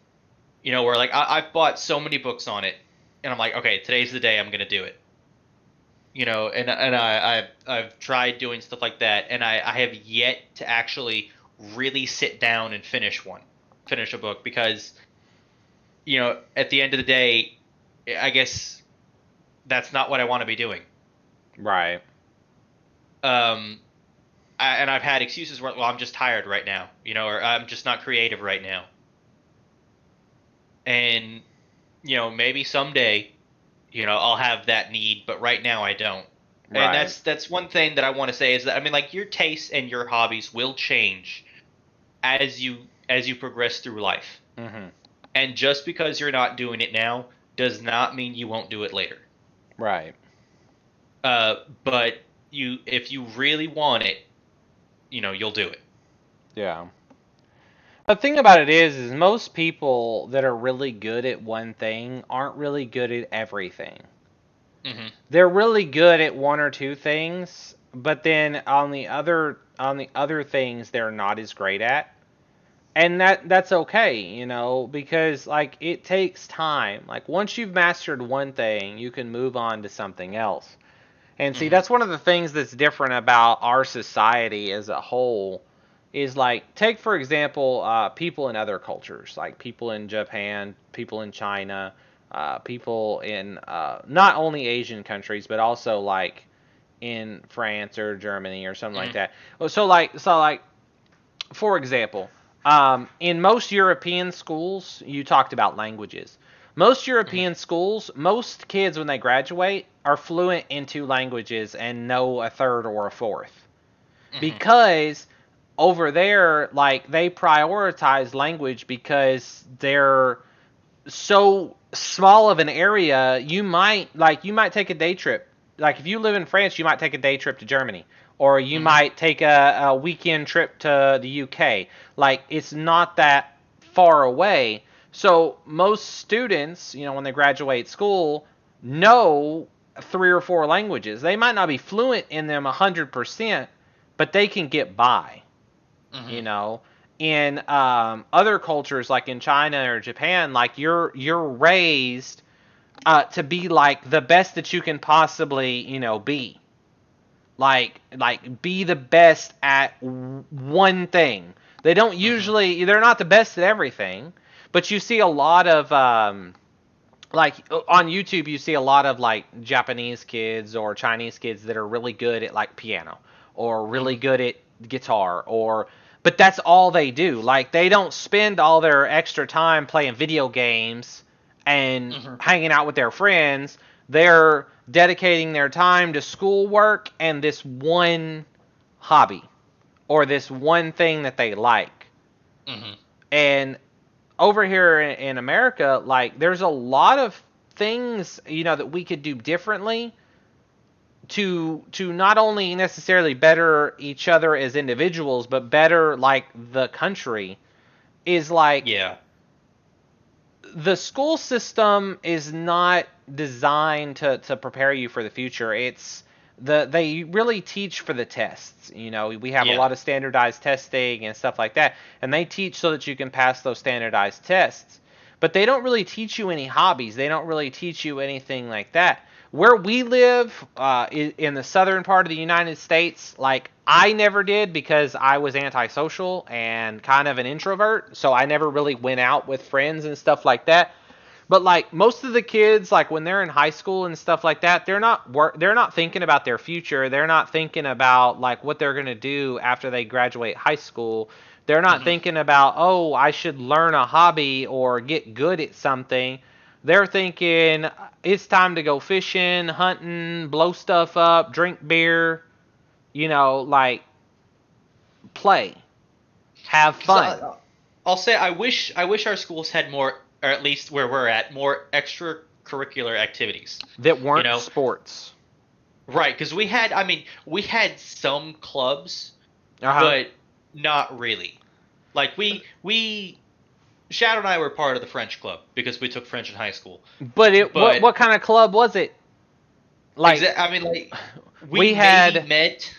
S1: Where, like, I've bought so many books on it, and I'm like, okay, today's the day I'm gonna do it. I've tried doing stuff like that, and I have yet to actually really sit down and finish a book, because at the end of the day, I guess that's not what I want to be doing.
S2: Right.
S1: Um, and I've had excuses where, well, I'm just tired right now, or I'm just not creative right now. And maybe someday, I'll have that need, but right now I don't. And
S2: Right.
S1: that's one thing that I want to say, is that, I mean, like, your tastes and your hobbies will change as you progress through life.
S2: Mhm.
S1: And just because you're not doing it now does not mean you won't do it later.
S2: Right.
S1: But if you really want it, you'll do it.
S2: Yeah. The thing about it is most people that are really good at one thing aren't really good at everything.
S1: Hmm.
S2: They're really good at one or two things, but then on the other things they're not as great at. And that's okay, because, like, it takes time. Like, once you've mastered one thing, you can move on to something else. And see,
S1: Hmm.
S2: that's one of the things that's different about our society as a whole. Is, like, take for example, people in other cultures, like people in Japan, people in China, people in not only Asian countries, but also, like, in France or Germany or something like
S1: Hmm.
S2: that. So like, for example, in most European schools, you talked about languages. Most
S1: Hmm.
S2: European schools, most kids when they graduate are fluent in two languages and know a third or a fourth.
S1: Mm-hmm.
S2: because over there, like, they prioritize language because they're so small of an area. You might take a day trip. Like, if you live in France, you might take a day trip to Germany, or you
S1: Mm-hmm.
S2: might take a weekend trip to the UK. Like, it's not that far away. So most students, when they graduate school, know 3 or 4 languages. They might not be fluent in them 100%, but they can get by.
S1: Mm-hmm.
S2: you know in other cultures, like in China or Japan, like, you're raised to be like the best that you can possibly be, like be the best at one thing. They don't
S1: Mm-hmm.
S2: usually they're not the best at everything, but you see a lot of like on YouTube, you see a lot of like Japanese kids or Chinese kids that are really good at like piano, or really
S1: Mm-hmm.
S2: good at guitar, or but that's all they do. Like, they don't spend all their extra time playing video games and
S1: Mm-hmm.
S2: hanging out with their friends. They're dedicating their time to schoolwork and this one hobby, or this one thing that they like.
S1: Mm-hmm.
S2: And over here in America, like, there's a lot of things that we could do differently to not only necessarily better each other as individuals, but better, like, the country. Is like,
S1: Yeah.
S2: the school system is not designed to prepare you for the future. They really teach for the tests. We have a
S1: Yeah.
S2: lot of standardized testing and stuff like that, and they teach so that you can pass those standardized tests. But they don't really teach you any hobbies. They don't really teach you anything like that. Where we live, in the southern part of the United States, like, I never did, because I was antisocial and kind of an introvert, so I never really went out with friends and stuff like that. But, like, most of the kids, like, when they're in high school and stuff like that, they're not thinking about their future. They're not thinking about, like, what they're gonna do after they graduate high school. They're not
S1: Mm-hmm.
S2: thinking about, oh, I should learn a hobby or get good at something. They're thinking it's time to go fishing, hunting, blow stuff up, drink beer, like, play, have
S1: Because
S2: fun.
S1: I'll say I wish our schools had more, or at least where we're at, more extracurricular activities.
S2: That
S1: You
S2: weren't
S1: know,
S2: sports.
S1: right? Because we had some clubs,
S2: Uh huh.
S1: but not really. Like we Shadow and I were part of the French club because we took French in high school.
S2: But what
S1: But
S2: what kind of club was it? Like,
S1: like we
S2: we
S1: maybe
S2: had
S1: met.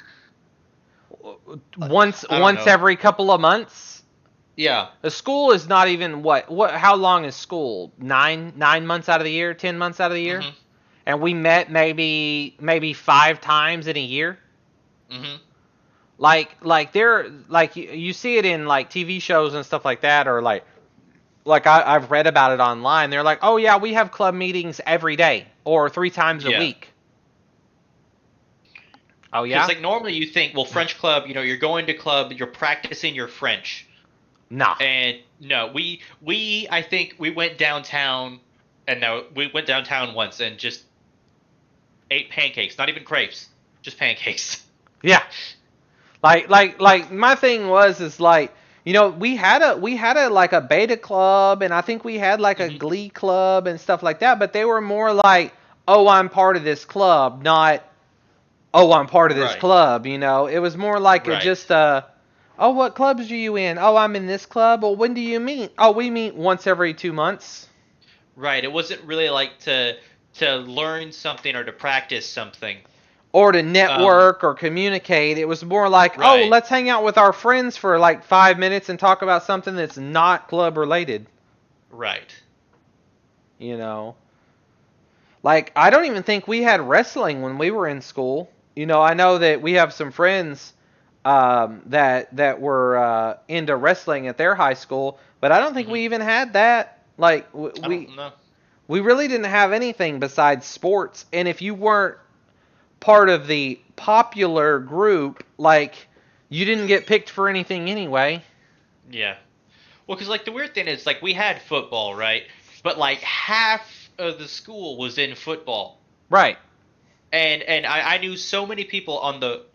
S2: once
S1: I don't
S2: once
S1: know.
S2: every couple of months.
S1: Yeah.
S2: The school is not even what how long is school? 9 months out of the year, 10 months out of the year,
S1: Mhm.
S2: and we met maybe 5 times in a year.
S1: Mhm.
S2: Like they're like you see it in like TV shows and stuff like that, or like I've read about it online. They're like, oh yeah, we have club meetings every day or 3 times a
S1: Yeah.
S2: week. Oh
S1: Because
S2: yeah,
S1: like normally you think, well, French club, you're going to club, you're practicing your French,
S2: nah.
S1: and no, we I think we went downtown, and no, we went downtown once and just ate pancakes, not even crepes, just pancakes.
S2: Yeah, like my thing was is like, we had a like a beta club, and I think we had like a
S1: Hmm.
S2: glee club and stuff like that, but they were more like, oh, I'm part of this club, not, oh, I'm part of this
S1: Right.
S2: club. It was more like
S1: Right.
S2: just oh, what clubs are you in? Oh, I'm in this club. Well, when do you meet? Oh, we meet once every 2 months.
S1: Right. It wasn't really like to learn something or to practice something.
S2: Or to
S1: Um.
S2: network or communicate. It was more like, oh,
S1: Right.
S2: let's hang out with our friends for like 5 minutes and talk about something that's not club related.
S1: Right.
S2: You know, like, I don't even think we had wrestling when we were in school. I know that we have some friends that were into wrestling at their high school, but I don't think
S1: Hmm.
S2: we even had that. Like,
S1: I don't know.
S2: we really didn't have anything besides sports. And if you weren't part of the popular group, like, you didn't get picked for anything anyway.
S1: Yeah. Well, because like the weird thing is like we had football, right? But like half of the school was in football.
S2: Right.
S1: And I knew so many people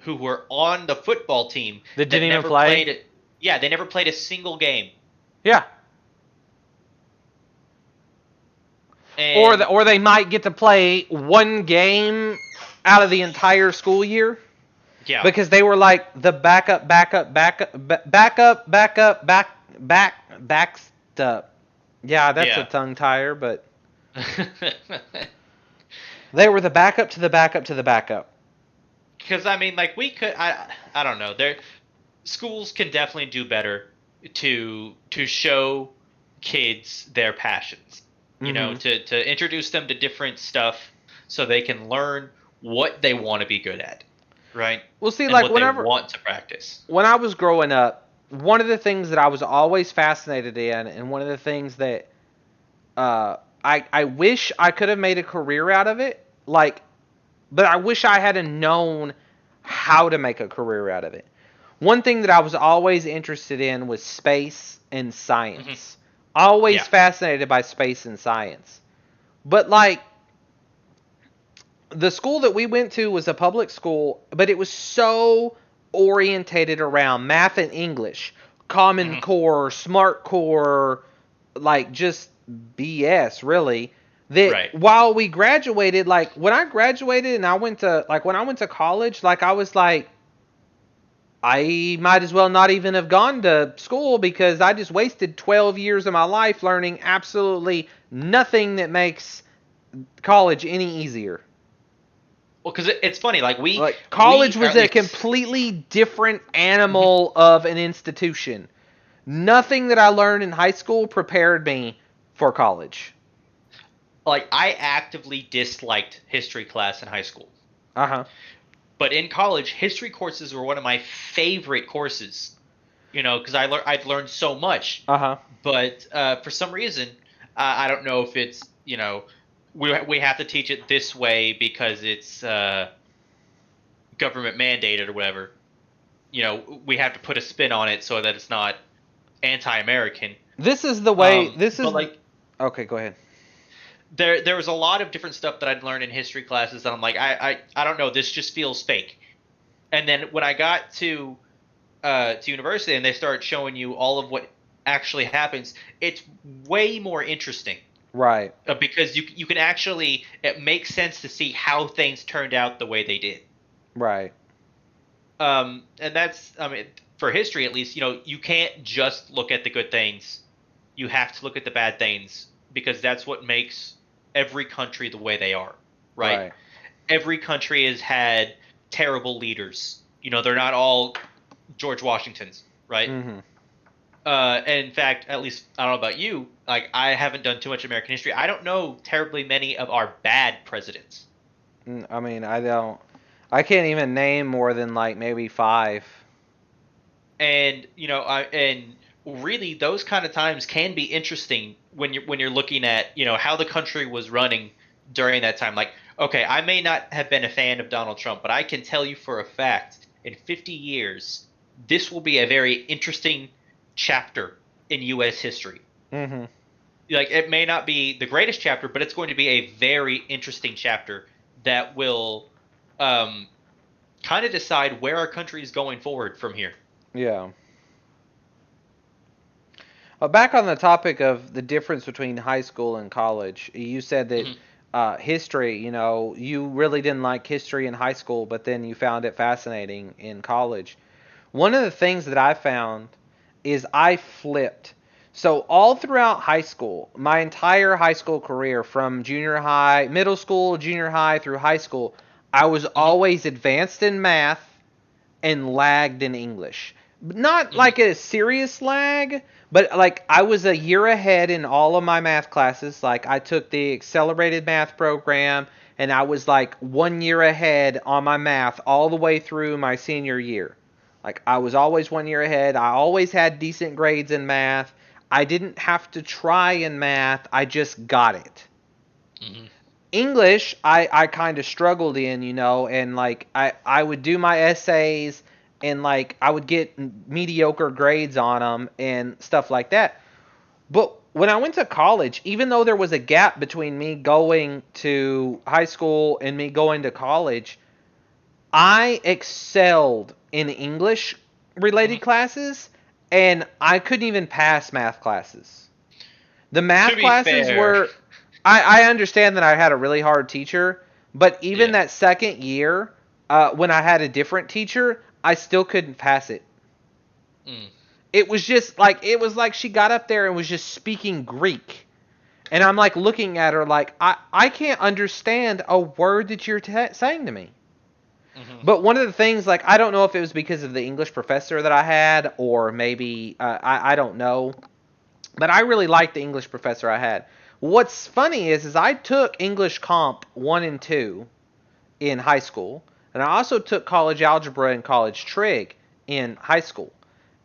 S1: who were on the football team
S2: That
S1: that
S2: didn't even
S1: never
S2: play?
S1: played it. Yeah, they never played a single game.
S2: Yeah.
S1: And
S2: Or they might get to play one game out of the entire school year
S1: yeah,
S2: because they were like the backed up. Yeah, that's a
S1: yeah.
S2: tongue tire, but they were the backup to the backup to the backup.
S1: Because I mean, like I don't know. There, schools can definitely do better to show kids their passions. You know,
S2: Mm-hmm.
S1: to introduce them to different stuff so they can learn what they want to be good at, right?
S2: Well, see,
S1: And
S2: like
S1: what they want to practice.
S2: when I was growing up, one of the things that I was always fascinated in, and one of the things that I wish I could have made a career out of it, like, but I wish I had known how to make a career out of it. One thing that I was always interested in was space and
S1: Hmm.
S2: science. Always
S1: Yeah.
S2: fascinated by space and science. But like the school that we went to was a public school, but it was so orientated around math and English, Common
S1: Hmm.
S2: Core, Smart Core, like just BS really. That
S1: Right.
S2: while we graduated, like when I graduated and when I went to college, like I was like, I might as well not even have gone to school because I just wasted 12 years of my life learning absolutely nothing that makes college any easier.
S1: Well, because it's funny, like
S2: Like college
S1: we or
S2: was
S1: at
S2: a
S1: least
S2: completely different
S1: Mhm.
S2: animal of an institution. Nothing that I learned in high school prepared me for college.
S1: Like I actively disliked history class in high school.
S2: Uh-huh.
S1: But in college, history courses were one of my favorite courses. You know, because I'd learned so much.
S2: Uh-huh.
S1: But for some reason, I don't know if it's we have to teach it this way because it's government mandated or whatever. You know, we have to put a spin on it so that it's not anti-American.
S2: This is the way this
S1: But
S2: is
S1: like
S2: Okay, go ahead.
S1: there was a lot of different stuff that I'd learned in history classes that I'm like I don't know, this just feels fake. And then when I got to university and they start showing you all of what actually happens, it's way more interesting
S2: Right.
S1: because you can actually it makes sense to see how things turned out the way they did.
S2: Right.
S1: And that's I mean for history at least, you know, you can't just look at the good things. You have to look at the bad things because that's what makes every country the way they are, right?
S2: Right.
S1: Every country has had terrible leaders. You know, they're not all George Washingtons, right?
S2: Mhm.
S1: And in fact, at least I don't know about you. Like, I haven't done too much American history. I don't know terribly many of our bad presidents.
S2: I mean, I can't even name more than like maybe 5.
S1: And you know, and really those kind of times can be interesting when you're looking at how the country was running during that time. Like, okay, I may not have been a fan of Donald Trump, but I can tell you for a fact, in 50 years, this will be a very interesting chapter in U.S. history.
S2: Mhm.
S1: Like it may not be the greatest chapter, but it's going to be a very interesting chapter that will um, kind of decide where our country is going forward from here.
S2: Yeah. Back on the topic of the difference between high school and college, you said that
S1: Mhm.
S2: history, you really didn't like history in high school, but then you found it fascinating in college. One of the things that I found is I flipped. So all throughout high school, my entire high school career, from junior high, middle school, junior high through high school, I was
S1: Mhm.
S2: always advanced in math and lagged in English. Not
S1: Mhm.
S2: like a serious lag, but like I was a year ahead in all of my math classes. Like I took the accelerated math program and I was like 1 year ahead on my math all the way through my senior year. Like I was always 1 year ahead. I always had decent grades in math. I didn't have to try in math. I just got it.
S1: Mhm.
S2: English, I kind of struggled in, and like I would do my essays and like I would get mediocre grades on them and stuff like that. But when I went to college, even though there was a gap between me going to high school and me going to college, I excelled in English related classes, and I couldn't even pass math classes. The math
S1: To be
S2: classes
S1: fair.
S2: were, I understand that I had a really hard teacher, but even
S1: Yeah.
S2: that second year, when I had a different teacher, I still couldn't pass it.
S1: Mm.
S2: It was like she got up there and was just speaking Greek. And I'm like looking at her like, I can't understand a word that you're saying to me.
S1: Mm-hmm.
S2: But one of the things, like, I don't know if it was because of the English professor that I had, or maybe, I don't know. But I really liked the English professor I had. What's funny is I took English Comp 1 and 2 in high school. And I also took college algebra and college trig in high school.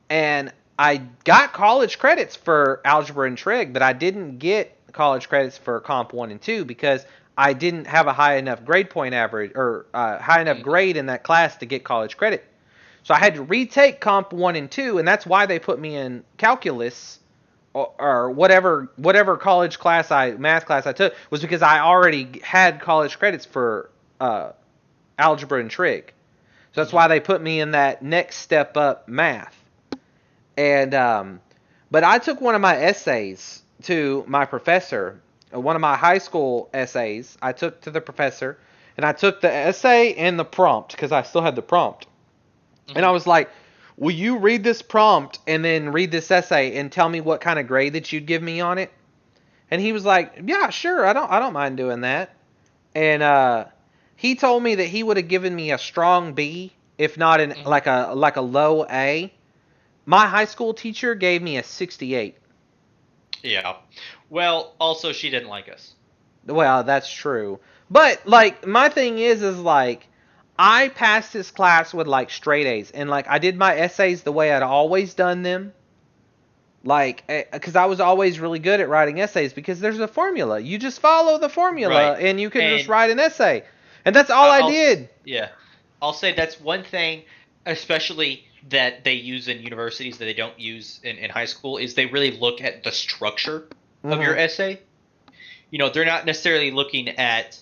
S2: And I got college credits for algebra and trig, but I didn't get college credits for Comp 1 and 2 because I didn't have a high enough grade point average, or high enough grade in that class to get college credit. So I had to retake Comp 1 and 2, and that's why they put me in calculus or whatever college class math class I took, was because I already had college credits for algebra and trig. So that's why they put me in that next step up math. And but I took one of my essays to my professor, one of my high school essays. I took to the professor, and I took the essay and the prompt because I still had the prompt. And I was like, "Will you read this prompt and then read this essay and tell me what kind of grade that you'd give me on it?" And he was like, "Yeah, sure. I don't mind doing that." And he told me that he would have given me a strong B, if not like a low A. My high school teacher gave me a 68.
S1: Yeah. Well, also she didn't like us.
S2: Well, that's true. But like my thing is like I passed this class with like straight A's, and like I did my essays the way I'd always done them. Like, because I was always really good at writing essays because there's a formula. You just follow the formula,
S1: Right.
S2: and you can just
S1: And
S2: write an essay. And that's all I did.
S1: Yeah. I'll say that's one thing, especially that they use in universities that they don't use in high school, is they really look at the structure of your essay. You know, they're not necessarily looking at,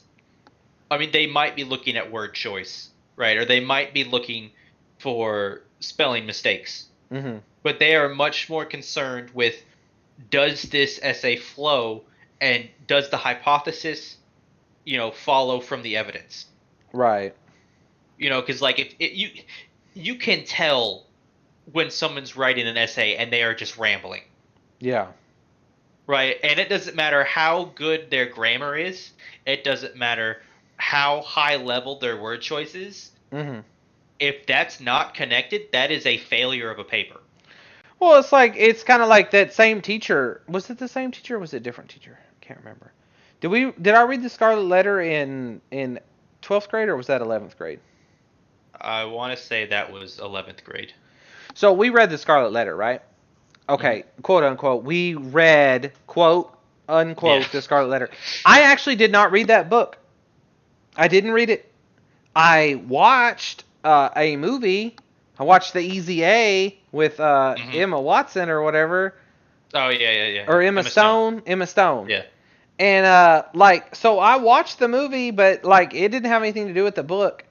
S1: I mean, they might be looking at word choice, right? Or they might be looking for spelling mistakes.
S2: Mm-hmm.
S1: But they are much more concerned with, does this essay flow, and does the hypothesis, you know, follow from the evidence?
S2: Right.
S1: You know, because like you can tell when someone's writing an essay and they are just rambling.
S2: Yeah.
S1: Right, and it doesn't matter how good their grammar is. It doesn't matter how high level their word choice is.
S2: Mm-hmm.
S1: If that's not connected, that is a failure of a paper.
S2: Well, it's kind of like that same teacher. Was it the same teacher or was it a different teacher? I can't remember. Did I read the Scarlet Letter in 12th grade or was that 11th grade?
S1: I want to say that was 11th grade.
S2: So we read the Scarlet Letter, right? Okay, quote unquote. We read, quote unquote, the Scarlet Letter. I actually did not read that book. I didn't read it. I watched a movie. I watched the Easy A with Emma Watson or whatever.
S1: Oh, yeah.
S2: Or Emma Stone. Emma Stone.
S1: Yeah.
S2: And so I watched the movie, but like it didn't have anything to do with the book.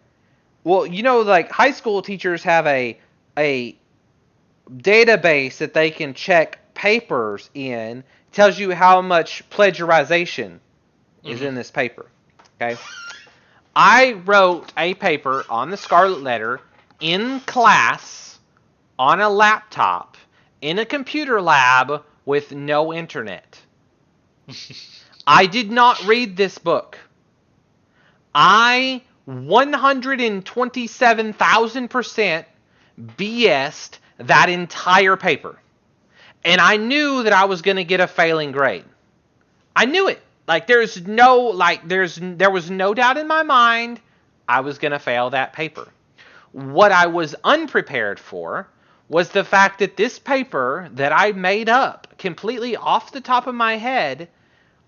S2: Well, you know, like high school teachers have a database that they can check papers in. It tells you how much plagiarization is in this paper. Okay. I wrote a paper on the Scarlet Letter in class on a laptop in a computer lab with no internet. I did not read this book. I 127,000% BS'd that entire paper. And I knew that I was going to get a failing grade. I knew it. Like there was no doubt in my mind I was going to fail that paper. What I was unprepared for was the fact that this paper that I made up completely off the top of my head,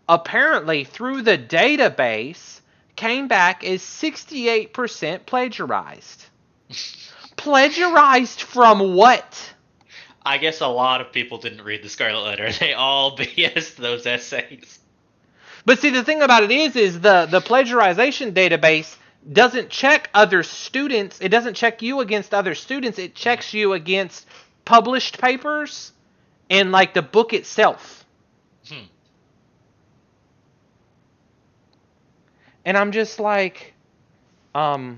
S2: apparently through the database, came back as 68% plagiarized. Plagiarized from what?
S1: I guess a lot of people didn't read the Scarlet Letter. They all BS'd those essays.
S2: But see, the thing about it is the plagiarization database doesn't check other students. It doesn't check you against other students. It checks you against published papers and like the book itself. And I'm just like I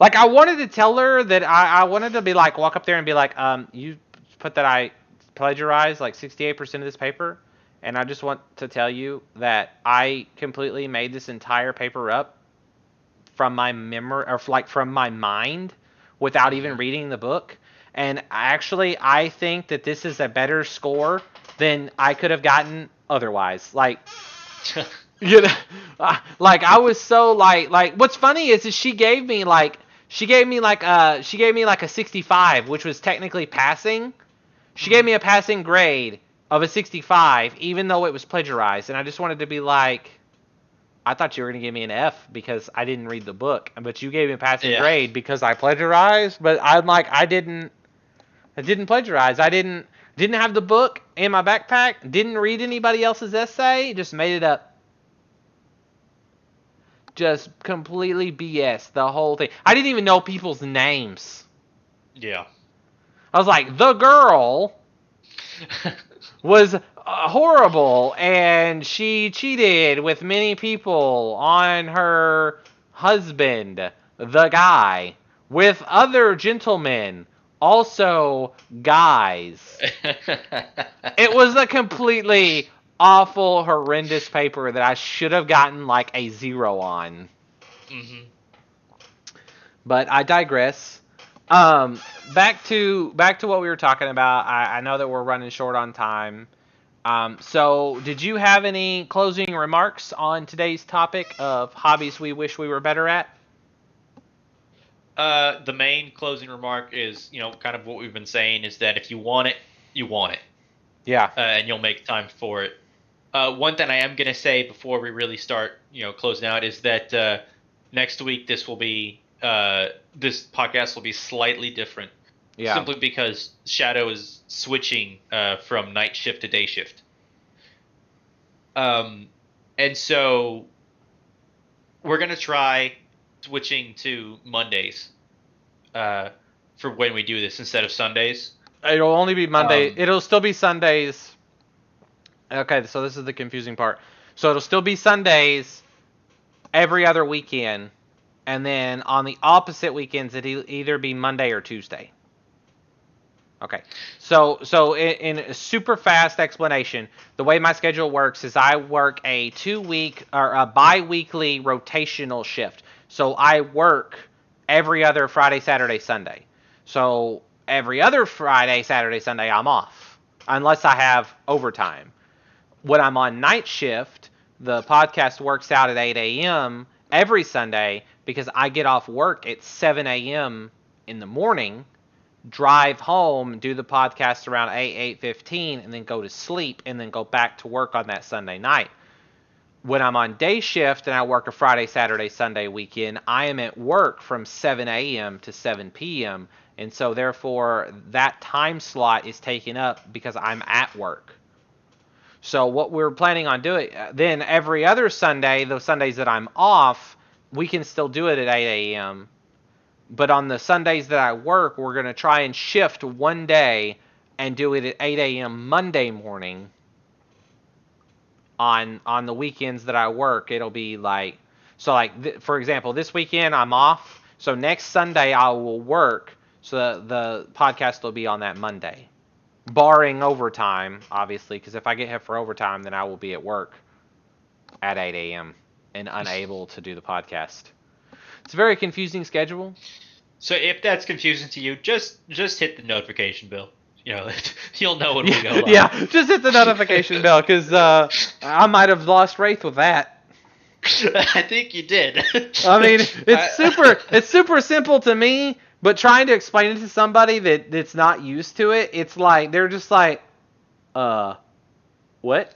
S2: wanted to tell her that I wanted to be like, walk up there and be like, you put that I plagiarized like 68% of this paper. And I just want to tell you that I completely made this entire paper up from my memory, or like from my mind, without even reading the book. And actually, I think that this is a better score than I could have gotten otherwise. Like, you know, like I was so like. What's funny is she gave me like a 65, which was technically passing. She gave me a passing grade of a 65, even though it was plagiarized. And I just wanted to be like, I thought you were going to give me an F because I didn't read the book, but you gave me a passing grade because I plagiarized. But I'm like, I didn't plagiarize. I didn't have the book in my backpack. Didn't read anybody else's essay. Just made it up. Just completely BS the whole thing. I didn't even know people's names.
S1: Yeah.
S2: I was like, the girl was horrible, and she cheated with many people on her husband, the guy, with other gentlemen, also guys. It was a completely awful, horrendous paper that I should have gotten like a 0 on. But I digress. Back to what we were talking about. I know that we're running short on time. So did you have any closing remarks on today's topic of hobbies we wish we were better at?
S1: The main closing remark is, kind of what we've been saying is that if you want it, you want it.
S2: Yeah.
S1: And you'll make time for it. One thing I am going to say before we really start, closing out is that next week this podcast will be slightly different.
S2: Yeah.
S1: Simply because Shadow is switching from night shift to day shift. And so we're going to try switching to Mondays for when we do this instead of Sundays.
S2: It'll only be Monday. It'll still be Sundays. Okay, so this is the confusing part. So it'll still be Sundays every other weekend, and then on the opposite weekends it'll either be Monday or Tuesday. Okay, so in a super fast explanation, the way my schedule works is I work a 2-week or a bi-weekly rotational shift. So I work every other Friday, Saturday, Sunday. So every other Friday, Saturday, Sunday, I'm off, unless I have overtime. When I'm on night shift, the podcast works out at 8 a.m. every Sunday because I get off work at 7 a.m. in the morning, drive home, do the podcast around 8:15, and then go to sleep, and then go back to work on that Sunday night. When I'm on day shift and I work a Friday, Saturday, Sunday weekend, I am at work from 7 a.m. to 7 p.m., and so therefore that time slot is taken up because I'm at work. So what we're planning on doing, then every other Sunday, those Sundays that I'm off, we can still do it at 8 a.m., but on the Sundays that I work, we're going to try and shift one day and do it at 8 a.m. Monday morning. On the weekends that I work, it'll be like, so like, for example, this weekend I'm off. So next Sunday I will work. So the podcast will be on that Monday. Barring overtime, obviously, because if I get hit for overtime, then I will be at work at 8 a.m. and unable to do the podcast. It's a very confusing schedule.
S1: So if that's confusing to you, just hit the notification bell. You'll know when we go live.
S2: Yeah, just hit the notification bell, because I might have lost Wraith with that.
S1: I think you did.
S2: I mean, it's super simple to me, but trying to explain it to somebody that's not used to it, it's like, they're just like, what?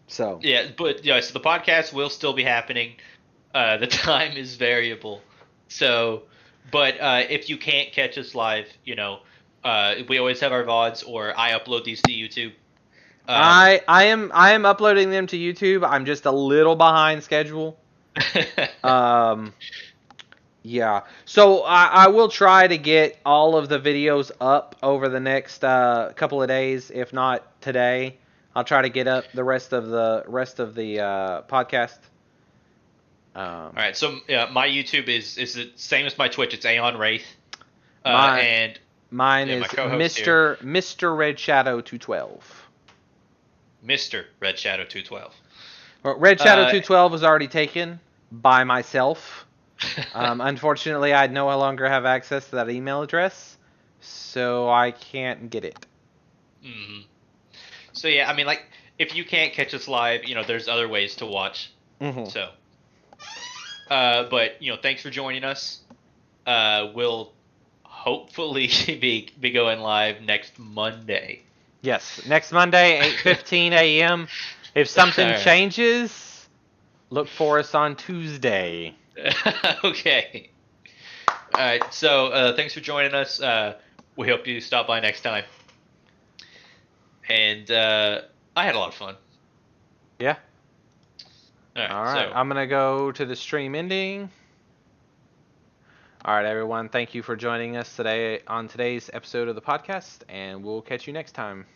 S2: So.
S1: Yeah, but so the podcast will still be happening. The time is variable. So But if you can't catch us live, we always have our VODs, or I upload these to YouTube.
S2: I am uploading them to YouTube. I'm just a little behind schedule. Yeah. So I will try to get all of the videos up over the next couple of days, if not today. I'll try to get up the rest of the podcast.
S1: All right, so my YouTube is the same as my Twitch. It's AeonWraith,
S2: Mine
S1: and
S2: is
S1: my co-host here,
S2: Mr. Red Shadow 212.
S1: Mr. Red Shadow 212.
S2: Well, Red Shadow 212 was already taken by myself. Unfortunately, I no longer have access to that email address, so I can't get it.
S1: Mm-hmm. So yeah, I mean, like, if you can't catch us live, there's other ways to watch.
S2: Mm-hmm.
S1: So, but thanks for joining us. We'll hopefully be going live next Monday.
S2: Yes, next Monday, 8:15 a.m. If something changes, look for us on Tuesday.
S1: Okay. All right. So thanks for joining us. We hope you stop by next time. And I had a lot of fun.
S2: Yeah.
S1: All right.
S2: So I'm gonna go to the stream ending. All right, everyone. Thank you for joining us today on today's episode of the podcast, and we'll catch you next time.